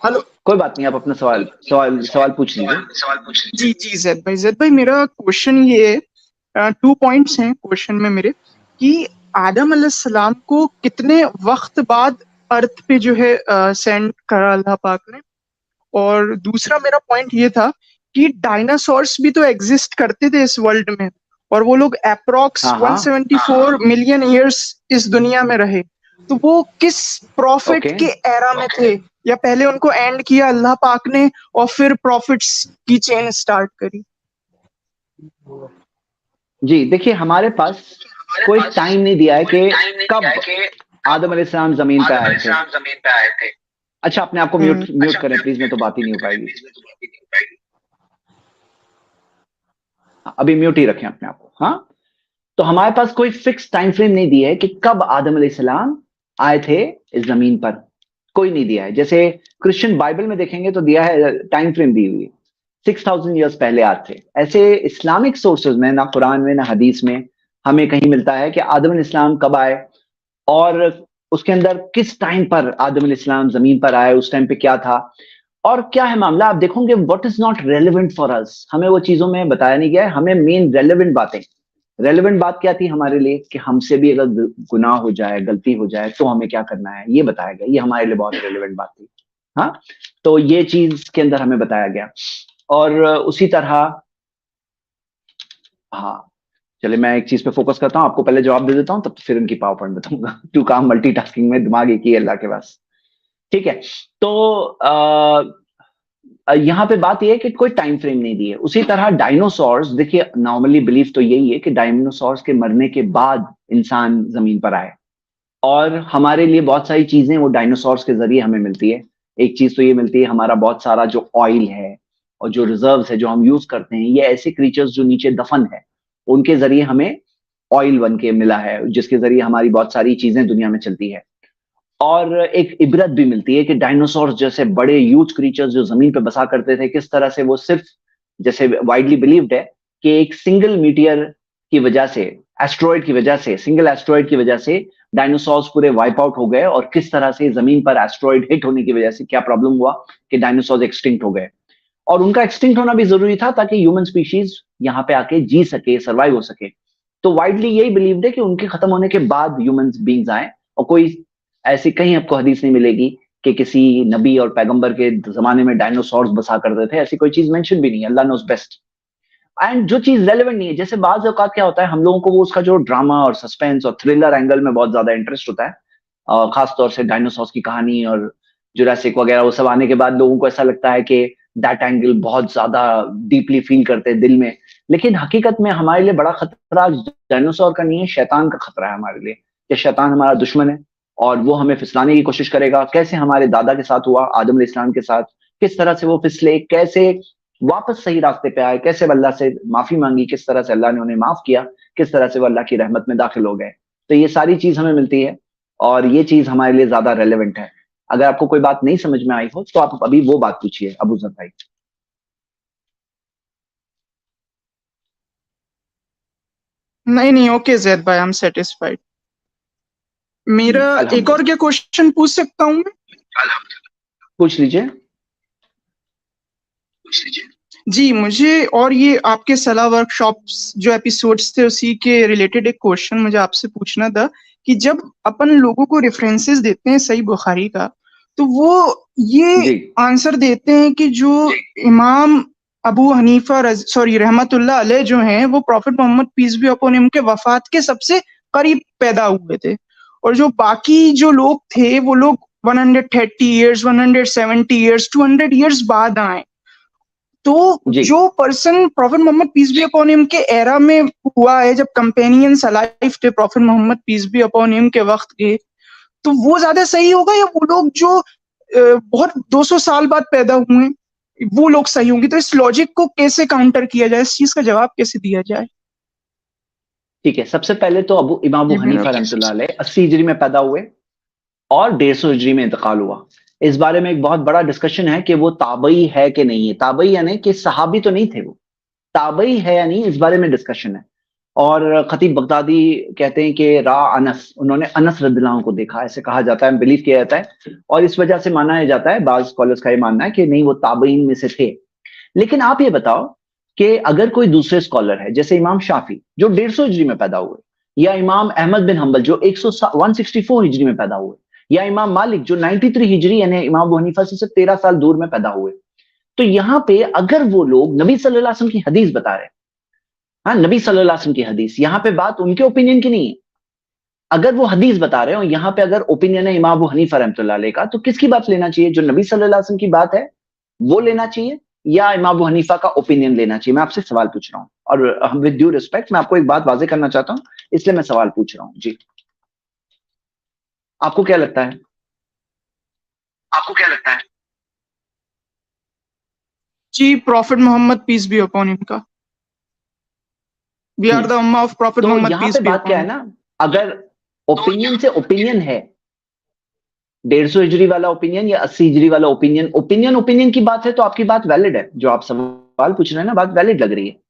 ہلو. کوئی بات نہیں، آپ اپنا سوال پوچھ لیجیے. جی زید بھائی میرا کوشچن یہ ہے، 2 پوائنٹس ہیں کوشچن میں میرے، کہ آدم علیہ السلام کو کتنے وقت بعد ارتھ پہ جو ہے سینڈ کرا اللہ پاک نے، اور دوسرا میرا پوائنٹ یہ تھا کہ ڈائناسورس بھی تو ایگزسٹ کرتے تھے اس ورلڈ میں، اور وہ لوگ اپروکس ہاں ہاں 174 ملین ایئرس اس دنیا میں رہے، تو وہ کس پروفٹ اوکے. کے ایرا میں تھے، یا پہلے ان کو اینڈ کیا اللہ پاک نے اور پھر پروفٹس کی چین سٹارٹ کری؟ جی دیکھیے، ہمارے پاس کوئی ٹائم نہیں دیا ہے کہ کب آدم علیہ السلام زمین پہ آئے تھے. اچھا اپنے آپ کو میوٹ کریں پلیز، میں تو بات ہی نہیں ہو پائے گی. ابھی میوٹ ہی رکھیں اپنے آپ کو. ہاں تو ہمارے پاس کوئی فکس ٹائم فریم نہیں دی ہے کہ کب آدم علیہ السلام آئے تھے اس زمین پر، کوئی نہیں دیا ہے. جیسے کرسچن بائبل میں دیکھیں گے تو دیا ہے، ٹائم فریم دی ہوئی ہے 6000 ایئرس پہلے آج تھے. ایسے اسلامک سورسز میں، نہ قرآن میں نہ حدیث میں ہمیں کہیں ملتا ہے کہ آدم علیہ السلام کب آئے اور اس کے اندر کس ٹائم پر آدم علیہ السلام زمین پر آئے، اس ٹائم پہ کیا تھا اور کیا ہے معاملہ. آپ دیکھو گے what is not relevant for us, ہمیں وہ چیزوں میں بتایا نہیں گیا ہے. ہمیں مین ریلیونٹ باتیں، ریلیونٹ بات کیا تھی ہمارے لیے کہ ہم سے بھی اگر گناہ ہو جائے، غلطی ہو جائے تو ہمیں کیا کرنا ہے، یہ بتایا گیا. یہ ہمارے لیے بہت ریلیونٹ بات تھی. ہاں تو یہ چیز کے اندر ہمیں بتایا گیا. اور اسی طرح ہاں چلے میں ایک چیز پہ فوکس کرتا ہوں، آپ کو پہلے جواب دے دیتا ہوں تب پھر ان کی پاور پوائنٹ بتاؤں گا. تو کام ملٹی ٹاسکنگ میں دماغ ایک ہی ہے اللہ کے پاس. ٹھیک ہے. تو یہاں پہ بات یہ ہے کہ کوئی ٹائم فریم نہیں دی ہے. اسی طرح ڈائنوسورز، دیکھیے نارملی بلیف تو یہی ہے کہ ڈائنوسورز کے مرنے کے بعد انسان زمین پر آئے، اور ہمارے لیے بہت ساری چیزیں وہ ڈائنوسورز کے ذریعے ہمیں ملتی ہے. ایک چیز تو یہ ملتی ہے، ہمارا بہت سارا جو آئل ہے اور جو ریزروز ہے جو ہم یوز کرتے ہیں، یہ ایسے کریچرز جو نیچے دفن ہے ان کے ذریعے ہمیں آئل بن کے ملا ہے، جس کے ذریعے ہماری بہت ساری چیزیں دنیا میں چلتی ہے. اور ایک عبرت بھی ملتی ہے کہ ڈائنوسور جیسے بڑے ہیوج کریچرز جو زمین پہ بسا کرتے تھے، کس طرح سے وہ صرف جیسے وائڈلی بلیوڈ ہے کہ ایک سنگل میٹیئر کی وجہ سے، ایسٹرائڈ کی وجہ سے، سنگل ایسٹرائڈ کی وجہ سے ڈائنوسورز پورے وائپ آؤٹ ہو گئے، اور کس طرح سے زمین پر ایسٹرائڈ ہٹ ہونے کی وجہ سے کیا پرابلم ہوا کہ ڈائنوسورز ایکسٹنکٹ ہو گئے. اور ان کا ایکسٹنکٹ ہونا بھی ضروری تھا تاکہ ہیومن سپیشیز یہاں پہ آ کے جی سکے، سروائیو ہو سکے. تو وائڈلی یہی بلیوڈ ہے کہ ان کے ختم ہونے کے بعد ہیومن بینگز آئیں، اور کوئی ایسی کہیں آپ کو حدیث نہیں ملے گی کہ کسی نبی اور پیغمبر کے زمانے میں ڈائنوسورز بسا کرتے تھے. ایسی کوئی چیز مینشن بھی نہیں ہے. اللہ نوز بیسٹ. اینڈ جو چیز ریلیونٹ نہیں ہے، جیسے بعض اوقات کیا ہوتا ہے ہم لوگوں کو وہ اس کا جو ڈراما اور سسپینس اور تھرلر اینگل میں بہت زیادہ انٹرسٹ ہوتا ہے، خاص طور سے ڈائنوسورز کی کہانی اور جوراسک وغیرہ وہ سب آنے کے بعد لوگوں کو ایسا لگتا ہے کہ دیٹ اینگل بہت زیادہ ڈیپلی فیل کرتے ہیں دل میں. لیکن حقیقت میں ہمارے لیے بڑا خطرہ ڈائنوسور کا نہیں ہے، شیطان کا خطرہ ہے ہمارے لیے. کہ شیطان ہمارا دشمن ہے اور وہ ہمیں پھسلانے کی کوشش کرے گا. کیسے ہمارے دادا کے ساتھ ہوا، آدم علیہ السلام کے ساتھ، کس طرح سے وہ پھسلے، کیسے واپس صحیح راستے پہ آئے، کیسے اللہ سے معافی مانگی، کس طرح سے اللہ نے انہیں معاف کیا، کس طرح سے وہ اللہ کی رحمت میں داخل ہو گئے. تو یہ ساری چیز ہمیں ملتی ہے اور یہ چیز ہمارے لیے زیادہ ریلیونٹ ہے. اگر آپ کو کوئی بات نہیں سمجھ میں آئی ہو تو آپ ابھی وہ بات پوچھیے ابو ذر بھائی. نہیں اوکے زید بھائی، آئی ایم سیٹسفائیڈ. میرا ایک اور کیا کوشچن پوچھ سکتا ہوں میں؟ پوچھ لیجئے. جی مجھے اور یہ آپ کے صلاح ورک شاپس جو ایپیسوڈس تھے اسی کے ریلیٹڈ ایک کوشچن مجھے آپ سے پوچھنا تھا کہ جب اپن لوگوں کو ریفرنسز دیتے ہیں صحیح بخاری کا تو وہ یہ آنسر دیتے ہیں کہ جو امام ابو حنیفہ رحمت اللہ علیہ جو ہیں وہ prophet Muhammad peace be upon him کے وفات کے سب سے قریب پیدا ہوئے تھے، اور جو باقی جو لوگ تھے وہ لوگ 130 ایئرز 170 ایئرز 200 ایئرز بعد آئے. تو جو person prophet Muhammad peace be upon him کے ایرا میں ہوا ہے، جب کمپینینس الائف تھے prophet Muhammad peace be upon him کے وقت کے، تو وہ زیادہ صحیح ہوگا یا وہ لوگ جو بہت 200 سال بعد پیدا ہوئے وہ لوگ صحیح ہوں گے؟ تو اس لاجک کو کیسے کاؤنٹر کیا جائے، اس چیز کا جواب کیسے دیا جائے؟ ٹھیک ہے، سب سے پہلے تو امام ابو حنیفہ رحمۃ اللہ علیہ 80 ہجری میں پیدا ہوئے اور 150 ہجری میں انتقال ہوا. اس بارے میں ایک بہت بڑا ڈسکشن ہے کہ وہ تابعی ہے کہ نہیں ہے. تابعی یعنی کہ صحابی تو نہیں تھے، وہ تابعی ہے یا نہیں، اس بارے میں ڈسکشن ہے. اور خطیب بغدادی کہتے ہیں کہ انس، انہوں نے انس رضی اللہ عنہ کو دیکھا، ایسے کہا جاتا ہے، بلیو کیا جاتا ہے، اور اس وجہ سے مانا جاتا ہے، بعض اسکالرز کا یہ ماننا ہے کہ نہیں وہ تابعین میں سے تھے. لیکن آپ یہ بتاؤ کہ اگر کوئی دوسرے اسکالر ہے جیسے امام شافعی جو 150 ہجری میں پیدا ہوئے، یا امام احمد بن حنبل جو 164 ہجری میں پیدا ہوئے، یا امام مالک جو 93 ہجری یعنی امام ابو حنیفہ سے 13 سال دور میں پیدا ہوئے، تو یہاں پہ اگر وہ لوگ نبی صلی اللہ علیہ وسلم کی حدیث بتا رہے ہیں، ہاں نبی صلی اللہ علیہ وسلم کی حدیث، یہاں پہ بات ان کے اوپینین کی نہیں ہے. اگر وہ حدیث بتا رہے ہیں اور یہاں پہ اگر اوپینین ہے امام ابو حنیفہ رحمۃ اللہ علیہ کا، تو کس کی بات لینا چاہیے؟ جو نبی صلی اللہ علیہ وسلم کی بات ہے وہ لینا چاہیے یا امام ابو حنیفہ کا اوپینین لینا چاہیے؟ میں آپ سے سوال پوچھ رہا ہوں، اور ود ڈیو ریسپیکٹ میں آپ کو ایک بات واضح کرنا چاہتا ہوں، اس لیے میں سوال پوچھ رہا ہوں. جی آپ کو کیا لگتا ہے؟ جی prophet Muhammad peace be upon him کا. وی آر دا امہ آف پروفٹ محمد یہاں پیس پہ بی بات کیا ہے اپون. نا، اگر اوپینین سے اوپینین ہے، 150 ہجری والا اوپینین یا 80 ہجری والا اوپینین کی بات ہے، تو آپ کی بات ویلڈ ہے. جو آپ سوال پوچھ رہے ہیں نا، بات ویلڈ لگ رہی ہے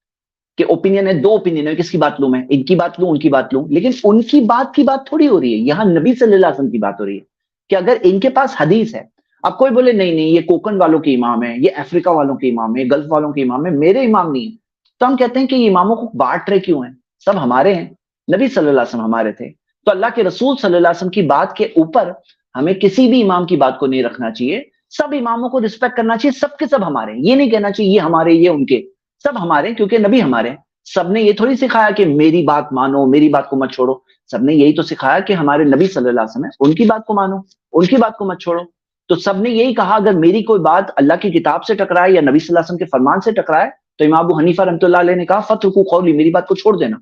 کہ اوپینین ہے، 2 اوپینین ہے، کس کی بات لوں میں؟ ان کی بات لوں ان کی بات لوں؟ لیکن ان کی بات تھوڑی ہو رہی ہے، یہاں نبی صلی اللہ علیہ وسلم کی بات ہو رہی ہے کہ اگر ان کے پاس حدیث ہے، اب کوئی بولے نہیں یہ کوکن والوں کے امام ہے، یہ افریقہ والوں کے امام ہے، یہ گلف والوں کے امام ہے، میرے امام نہیں ہے، تو ہم کہتے ہیں کہ یہ اماموں کو بانٹ رہے کیوں ہیں؟ سب ہمارے ہیں، نبی صلی اللہ علیہ وسلم ہمارے تھے، تو اللہ کے رسول صلی اللہ علیہ وسلم کی بات کے اوپر ہمیں کسی بھی امام کی بات کو نہیں رکھنا چاہیے. سب اماموں کو رسپیکٹ کرنا چاہیے، سب کے سب ہمارے ہیں، یہ نہیں کہنا چاہیے یہ ہمارے یہ ان کے، سب ہمارے ہیں کیونکہ نبی ہمارے ہیں. سب نے یہ تھوڑی سکھایا کہ میری بات مانو، میری بات کو مت چھوڑو، سب نے یہی تو سکھایا کہ ہمارے نبی صلی اللہ علیہ وسلم ہے، ان کی بات کو مانو، ان کی بات کو مت چھوڑو. تو سب نے یہی کہا اگر میری کوئی بات اللہ کی کتاب سے ٹکرائے یا نبی صلی اللہ علیہ وسلم کے فرمان سے ٹکرائے، تو امام ابو حنیفہ رحمۃ اللہ علیہ نے کہا فترکوا قولی، میری بات کو چھوڑ دینا.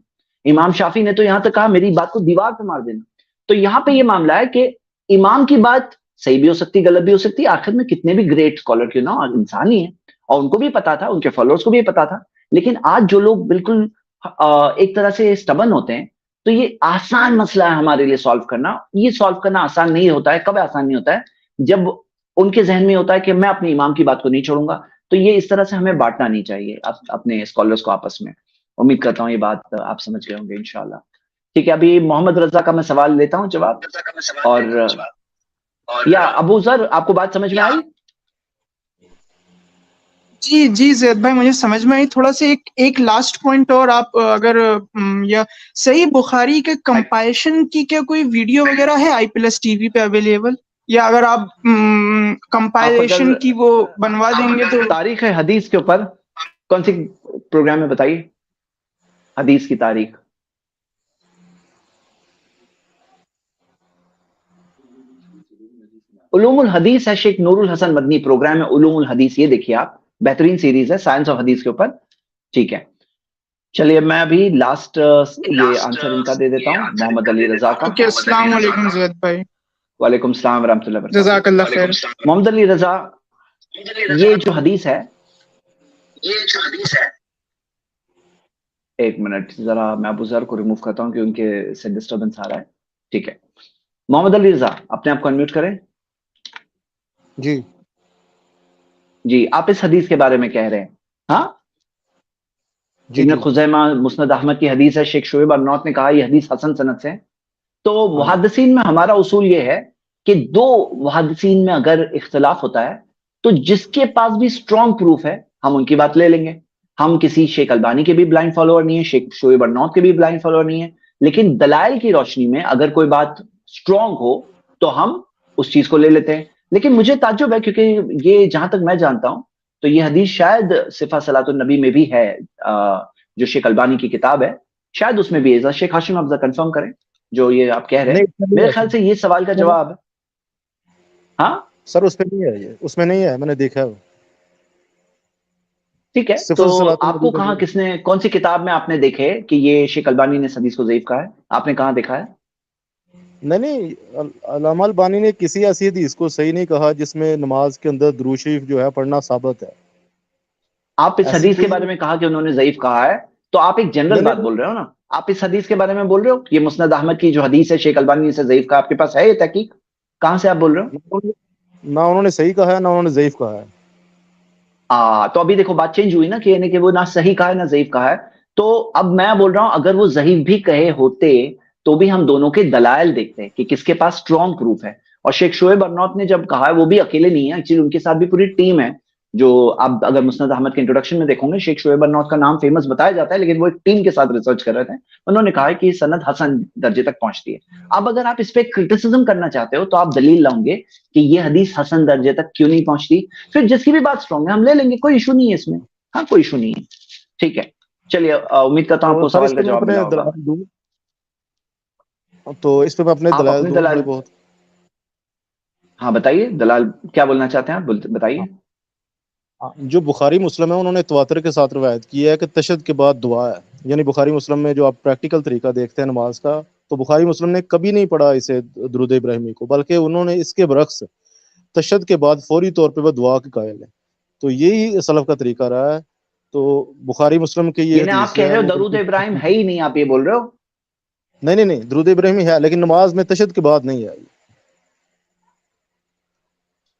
امام شافعی نے تو یہاں تک کہا میری بات کو دیوار پہ مار دینا. تو یہاں پہ یہ معاملہ ہے کہ امام کی بات صحیح بھی ہو سکتی، غلط بھی ہو سکتی، آخر میں کتنے بھی گریٹ اسکالر کیوں نہ انسان ہی ہیں، اور ان کو بھی پتا تھا، ان کے فالوورز کو بھی پتا تھا. لیکن آج جو لوگ بالکل ایک طرح سے اسٹبن ہوتے ہیں، تو یہ آسان مسئلہ ہے ہمارے لیے سالو کرنا. یہ سالو کرنا آسان نہیں ہوتا ہے. کب آسان نہیں ہوتا ہے؟ جب ان کے ذہن میں ہوتا ہے کہ میں اپنے امام کی بات کو نہیں چھوڑوں گا. تو یہ اس طرح سے ہمیں بانٹنا نہیں چاہیے اپنے اسکالرز کو آپس میں. امید کرتا ہوں یہ بات آپ سمجھ گئے ہوں گے انشاءاللہ. ٹھیک ہے، ابھی محمد رضا کا میں سوال لیتا ہوں جواب، اور یا ابو ذر آپ کو بات سمجھ میں آئی؟ جی زید بھائی مجھے سمجھ میں آئی. تھوڑا سا ایک لاسٹ پوائنٹ، اور آپ اگر یا صحیح بخاری کے کمپائشن کی کیا کوئی ویڈیو وغیرہ ہے IPLS TV پہ اویلیبل، یا اگر آپ کمپائلیشن کی وہ بنوا دیں گے تو؟ تاریخ حدیث کے اوپر کون سی پروگرام میں بتائیے حدیث کی تاریخ؟ علوم الحدیث ہے، شیخ نور الحسن مدنی پروگرام ہے علوم الحدیث، یہ دیکھیے آپ، بہترین سیریز ہے سائنس آف حدیث کے اوپر. ٹھیک ہے، چلیے میں ابھی لاسٹ یہ آنسر ان کا دے دیتا ہوں، محمد علی رضا کا. السلام علیکم زید بھائی. وعلیکم السلام ورحمۃ اللہ وبرکاتہ. جزاک اللہ خیر. محمد علی رضا، یہ جو حدیث ہے، ایک منٹ ذرا میں ابو ذر کو ریموو کرتا ہوں کہ ان کے سے ڈسٹربنس آ رہا ہے. ٹھیک ہے، محمد علی رضا اپنے آپ کو انمیوٹ کریں. جی آپ اس حدیث کے بارے میں کہہ رہے ہیں؟ ہاں ابن خزیمہ مسند احمد کی حدیث ہے، شیخ شعیب ارناؤت نے کہا یہ حدیث حسن سند سے. تو محدثین میں ہمارا اصول یہ ہے کہ دو محدثین میں اگر اختلاف ہوتا ہے تو جس کے پاس بھی اسٹرانگ پروف ہے ہم ان کی بات لے لیں گے. ہم کسی شیخ البانی کے بھی بلائنڈ فالوور نہیں ہے, شیخ شعیب ارناؤت کے بھی بلائنڈ فالوور نہیں ہے, لیکن دلائل کی روشنی میں اگر کوئی بات اسٹرانگ ہو تو ہم اس چیز کو لے لیتے ہیں. لیکن مجھے تعجب ہے کیونکہ یہ جہاں تک میں جانتا ہوں تو یہ حدیث شاید صفہ صلاۃ النبی میں بھی ہے, جو شیخ البانی کی کتاب ہے شاید اس میں بھی ہے. شیخ ہاشم آپ کنفرم کریں جو یہ آپ کہہ رہے ہیں. میرے خیال سے یہ سوال کا جواب ہے. ہاں سر اس پہ نہیں ہے, یہ اس میں نہیں ہے, میں نے دیکھا ہے. ٹھیک ہے, تو آپ کو کہاں کس نے کون سی کتاب میں آپ نے دیکھے کہ یہ شیخ البانی نے اس حدیث کو ضعیف کہا ہے؟ آپ نے کہاں دیکھا ہے؟ نہیں, علامہ البانی نے کسی ایسی حدیث کو صحیح نہیں کہا جس میں نماز کے اندر درود شریف جو ہے پڑھنا ثابت ہے. آپ اس حدیث کے بارے میں کہا کہ انہوں نے ضعیف کہا ہے, تو آپ ایک جنرل بات بول رہے ہو نا. آپ اس حدیث کے بارے میں بول رہے ہو, یہ مسند احمد کی جو حدیث ہے شیخ البانی نے اسے ضعیف کہا, آپ کے پاس ہے یہ تحقیق؟ کہاں سے آپ بول رہے ہو؟ نہ انہوں نے صحیح کہا ہے نہ انہوں نے ضعیف کہا ہے. تو ابھی دیکھو بات چینج ہوئی نا, کہ یعنی کہ وہ نہ صحیح کہا ہے نہ ضعیف کہا ہے. تو اب میں بول رہا ہوں اگر وہ ضعیف بھی کہے ہوتے تو بھی ہم دونوں کے دلائل دیکھتے ہیں کہ کس کے پاس اسٹرانگ پروف ہے. اور شیخ شعیب ارناؤت نے جب کہا ہے وہ بھی اکیلے نہیں ہے, ایکچولی ان کے ساتھ بھی پوری ٹیم ہے. جو آپ اگر مسند احمد کے انٹروڈکشن میں دیکھو گے شیخ شعیب ارناؤت کا نام فیمس بتایا جاتا ہے, لیکن وہ ایک ٹیم کے ساتھ ریسرچ کر رہے تھے. انہوں نے کہا کہ یہ سند حسن درجے تک پہنچتی ہے. اب اگر آپ اس پہ کرٹیسزم کرنا چاہتے ہو تو آپ دلیل لاؤں گے کہ یہ حدیث حسن درجے تک کیوں نہیں پہنچتی, پھر جس کی بھی بات اسٹرانگ ہے ہم لے لیں گے, کوئی ایشو نہیں ہے اس میں. ہاں کوئی ایشو نہیں ہے, ٹھیک ہے. چلیے امید کرتا ہوں آپ کو سوال کا جواب ملا ہوگا. تو اس پہ میں اپنے دلائل دوں تھوڑے بہت. ہاں بتائیے دلال کیا بولنا چاہتے ہیں آپ, بتائیے. جو بخاری مسلم ہے انہوں نے تواتر کے ساتھ روایت کی ہے کہ تشہد کے بعد دعا ہے. یعنی بخاری مسلم میں جو آپ پریکٹیکل طریقہ دیکھتے ہیں نماز کا, تو بخاری مسلم نے کبھی نہیں پڑھا اسے درود ابراہیمی کو, بلکہ انہوں نے اس کے برعکس تشہد کے بعد فوری طور پہ وہ دعا کے قائل ہیں. تو یہی سلف کا طریقہ رہا ہے. تو بخاری مسلم کے یہ حدیث آپ کہہ رہے ہو درود ابراہیم ہے ہی نہیں, آپ یہ بول رہے ہو؟ نہیں, درود ابراہیمی ہے لیکن نماز میں تشہد کے بعد نہیں ہے.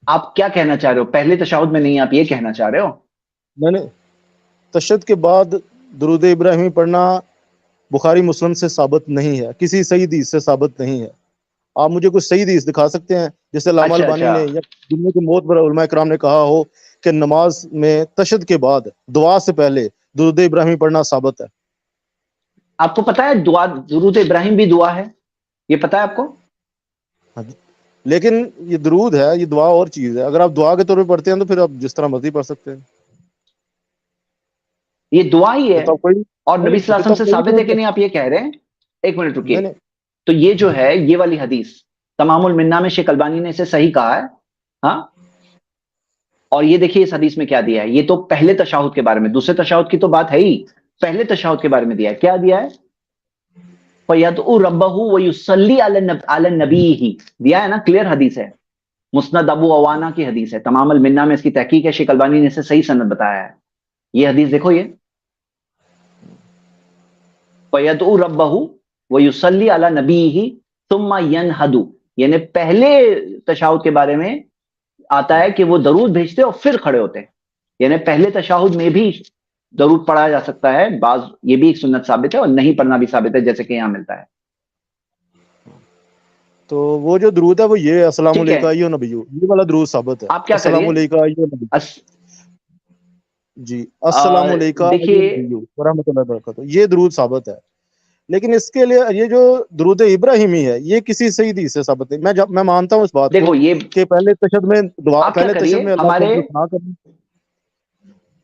آپ کیا کہنا چاہ رہے ہو, پہلے تشہد میں نہیں, آپ یہ کہنا چاہ رہے ہو؟ نہیں, تشہد کے بعد درود ابراہیمی پڑھنا بخاری مسلم سے ثابت نہیں ہے, کسی صحیح حدیث سے ثابت نہیں ہے. آپ مجھے کچھ صحیح حدیث دکھا سکتے ہیں جیسے علامہ البانی نے یا دنیا کے بہت بڑے علماء کرام نے کہا ہو کہ نماز میں تشہد کے بعد دعا سے پہلے درود ابراہیمی پڑھنا ثابت ہے؟ آپ کو پتا ہے دعا, درود ابراہیم بھی دعا ہے, یہ پتا ہے آپ کو؟ لیکن یہ درود ہے, یہ دعا اور چیز ہے. اگر آپ دعا کے طور پہ پڑھتے ہیں تو پھر آپ جس طرح مرضی پڑھ سکتے ہیں. یہ دعا ہی ہے اور نبی صلی اللہ علیہ وسلم سے ثابت ہے کہ نہیں, آپ یہ کہہ رہے ہیں؟ ایک منٹ رکیے. تو یہ جو ہے یہ والی حدیث تمام المنہ میں شیخ البانی نے اسے صحیح کہا ہے. ہاں, اور یہ دیکھیے اس حدیث میں کیا دیا ہے. یہ تو پہلے تشہد کے بارے میں, دوسرے تشہد کی تو بات ہے ہی, پہلے تشہد کے بارے میں دیا ہے. کیا دیا ہے؟ فَيَدْعُ رَبَّهُ وَيُصَلِّي عَلَى النَّبِيِّ دیا ہے نا, کلیئر حدیث ہے. مسند ابو عوانہ کی حدیث ہے, تمام المنہ میں اس کی تحقیق ہے, شیخ البانی نے اسے صحیح سند بتایا ہے. یہ حدیث دیکھو, یہ فَيَدْعُ رَبَّهُ وَيُصَلِّي عَلَى نَبِيِّهِ ثُمَّ يَنْهَدُ, یعنی پہلے تشہد کے بارے میں آتا ہے کہ وہ درود بھیجتے اور پھر کھڑے ہوتے. یعنی پہلے تشہد میں بھی درود پڑھا جا سکتا ہے, بعض یہ بھی ایک سنت ثابت ہے, اور نہیں پڑھنا بھی ثابت ہے جیسے کہ یہاں ملتا ہے. تو وہ جو درود ہے وہ یہ السلام علیکم ایھا نبی, یہ والا درود ثابت ہے. آپ کیا السلام علیکم ایھا نبی, جی السلام علیکم ورحمۃ اللہ وبرکاتہ, یہ درود ثابت ہے. لیکن اس کے لیے یہ جو درود ابراہیمی ہے یہ کسی صحیح حدیث سے ثابت نہیں. میں مانتا ہوں اس بات کو کہ پہلے تشہد میں دعا, پہلے تشہد میں اللہ کی ثنا کرنی,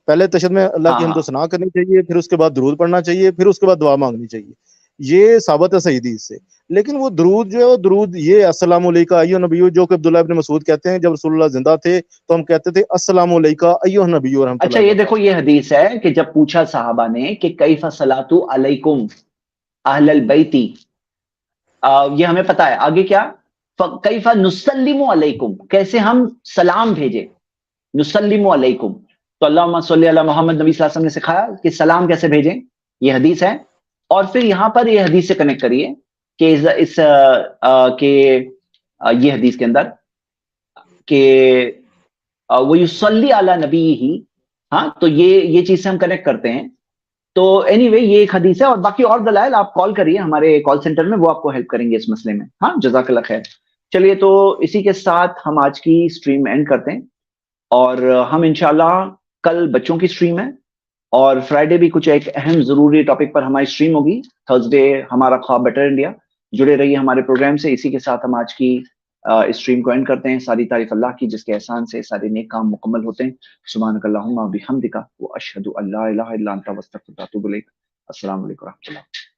پہلے تشہد میں اللہ کی حمد و ثنا کرنی چاہیے, پھر اس کے بعد درود پڑھنا چاہیے, پھر اس کے بعد دعا مانگنی چاہیے. یہ ثابت ہے صحیح حدیث سے. لیکن وہ درود جو ہے, وہ درود یہ السلام علیکم ایھا نبی, جو کہ عبداللہ ابن مسعود کہتے ہیں جب رسول اللہ زندہ تھے تو ہم کہتے تھے السلام علیکم ایھا نبی ورحمۃ اللہ. اچھا یہ دیکھو یہ حدیث ہے کہ جب پوچھا صحابہ نے کہ کیف صلاۃ علیکم اہل البیت, یہ ہمیں پتا ہے. آگے کیا, کیف نسلم علیکم, کیسے ہم سلام بھیجے, نسلم علیکم. تو اللہم صلی علی محمد, نبی صلی اللہ علیہ وسلم نے سکھایا کہ سلام کیسے بھیجیں, یہ حدیث ہے. اور پھر یہاں پر یہ حدیث سے کنیکٹ کریے کہ یہ حدیث کے اندر کہ وَيُصَلِّي عَلَى نَبِيِّهِ, ہاں تو یہ چیز سے ہم کنیکٹ کرتے ہیں. تو اینی وے یہ ایک حدیث ہے, اور باقی اور دلائل آپ کال کریے ہمارے کال سینٹر میں, وہ آپ کو ہیلپ کریں گے اس مسئلے میں. ہاں جزاک اللہ خیر. چلیے تو اسی کے ساتھ ہم آج کی اسٹریم اینڈ کرتے ہیں، اور ہم انشاءاللہ کل بچوں کی اسٹریم ہے، اور فرائیڈے بھی کچھ ایک اہم ضروری ٹاپک پر ہماری اسٹریم ہوگی، تھرسڈے ہمارا خواب بیٹر انڈیا۔ جڑے رہیے ہمارے پروگرام سے۔ اسی کے ساتھ ہم آج کی اسٹریم کو اینڈ کرتے ہیں۔ ساری تعریف اللہ کی، جس کے احسان سے سارے نیک کام مکمل ہوتے ہیں۔ سبحانک اللہم و بحمدک، واشہد ان لا الہ الا انت، واستغفرک واتوب الیک۔ السلام علیکم و رحمۃ اللہ۔